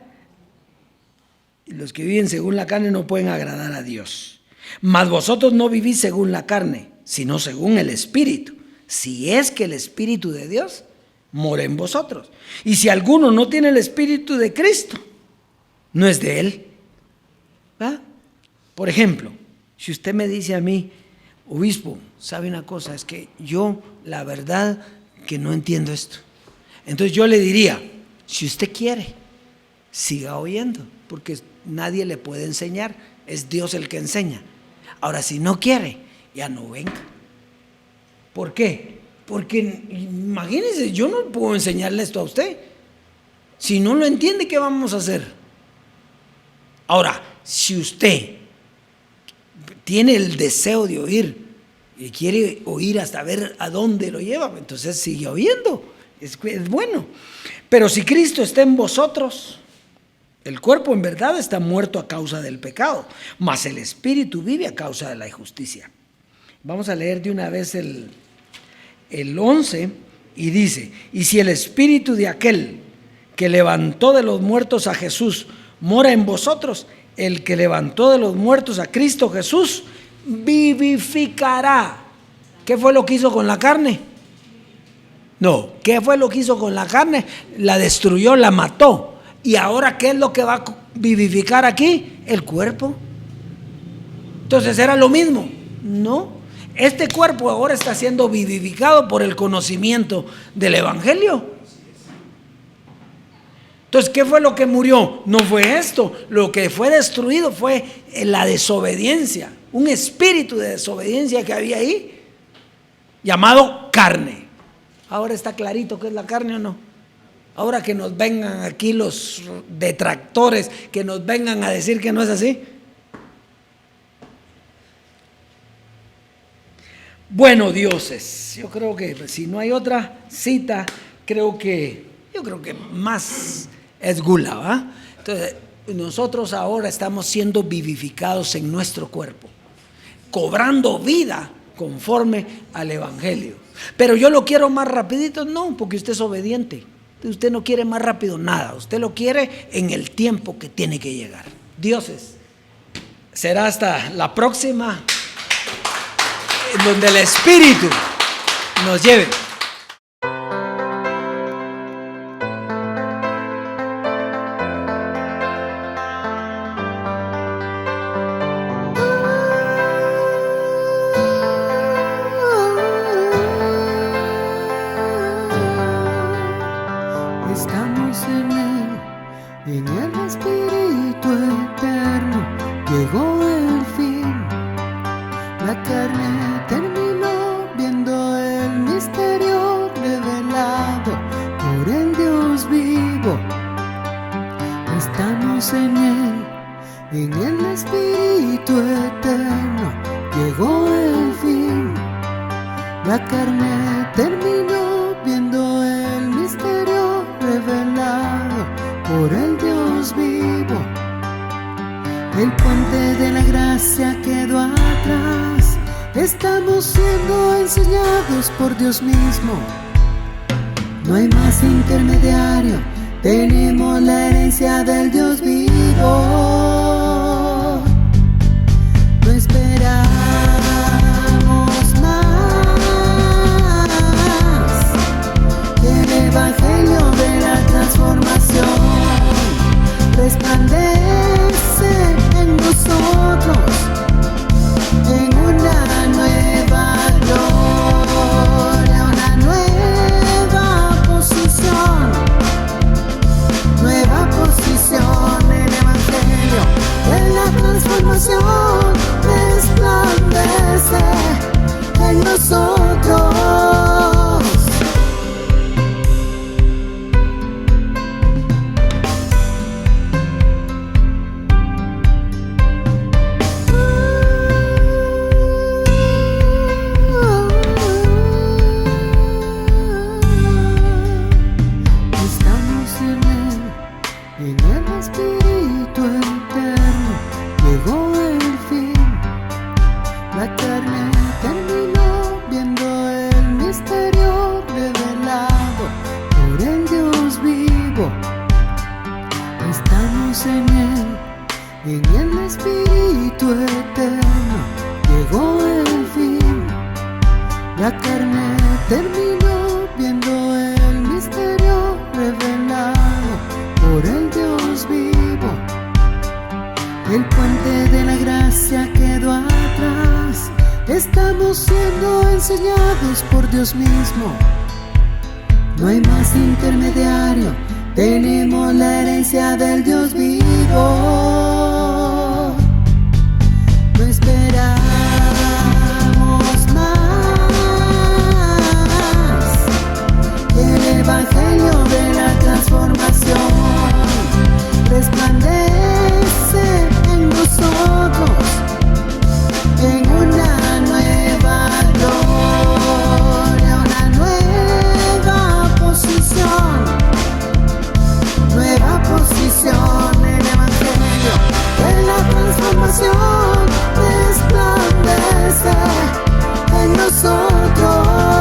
Y los que viven según la carne no pueden agradar a Dios. Mas vosotros no vivís según la carne, sino según el Espíritu. Si es que el Espíritu de Dios mora en vosotros. Y si alguno no tiene el Espíritu de Cristo, no es de Él. ¿Ah? Por ejemplo, si usted me dice a mí, obispo, ¿sabe una cosa? Es que yo, la verdad, que no entiendo esto. Entonces yo le diría, si usted quiere, siga oyendo, porque nadie le puede enseñar, es Dios el que enseña. Ahora, si no quiere, ya no venga. ¿Por qué? Porque imagínense, yo no puedo enseñarle esto a usted. Si no lo entiende, ¿qué vamos a hacer? Ahora, si usted tiene el deseo de oír y quiere oír hasta ver a dónde lo lleva, entonces sigue oyendo, es bueno. Pero si Cristo está en vosotros, el cuerpo en verdad está muerto a causa del pecado, mas el Espíritu vive a causa de la justicia. Vamos a leer de una vez el 11 y dice: y si el Espíritu de aquel que levantó de los muertos a Jesús mora en vosotros, el que levantó de los muertos a Cristo Jesús vivificará. ¿Qué fue lo que hizo con la carne? No, ¿qué fue lo que hizo con la carne? La destruyó, la mató. ¿Y ahora qué es lo que va a vivificar aquí? El cuerpo. Entonces, ¿era lo mismo? No. Este cuerpo ahora está siendo vivificado por el conocimiento del Evangelio. Entonces, ¿qué fue lo que murió? No fue esto. Lo que fue destruido fue la desobediencia. Un espíritu de desobediencia que había ahí, llamado carne. Ahora está clarito qué es la carne o no. Ahora que nos vengan aquí los detractores, que nos vengan a decir que no es así. Bueno, dioses, yo creo que si no hay otra cita, yo creo que más es gula, ¿va? Entonces, nosotros ahora estamos siendo vivificados en nuestro cuerpo, cobrando vida conforme al Evangelio. Pero yo lo quiero más rapidito, no, porque usted es obediente. Usted no quiere más rápido nada, usted lo quiere en el tiempo que tiene que llegar. Dioses, será hasta la próxima, en donde el Espíritu nos lleve. Estamos en el Espíritu eterno, llegó el fin. La carne terminó viendo el misterio revelado por el Dios vivo. Estamos en En el Espíritu eterno llegó el fin. La carne terminó viendo el misterio revelado por el Dios vivo. El puente de la gracia quedó atrás. Estamos siendo enseñados por Dios mismo. No hay más intermediario. Tenemos la herencia del Dios vivo. No esperamos más que el evangelio de la transformación resplandece en nosotros en una nueva gloria, una nueva posición. Nueva posición, el evangelio de la transformación resplandece en nosotros. En el Espíritu eterno llegó el fin. La carne terminó viendo el misterio revelado por el Dios vivo. Estamos en el Espíritu eterno llegó el fin. La carne terminó viendo el misterio revelado por el Dios vivo. El puente de la gracia quedó atrás. Estamos siendo enseñados por Dios mismo. No hay más intermediario. Tenemos la herencia del Dios vivo. No esperamos más que el evangelio de la transformación resplandece en nosotros en una nueva gloria, una nueva posición. Nueva posición, el evangelio de la transformación resplandece en nosotros.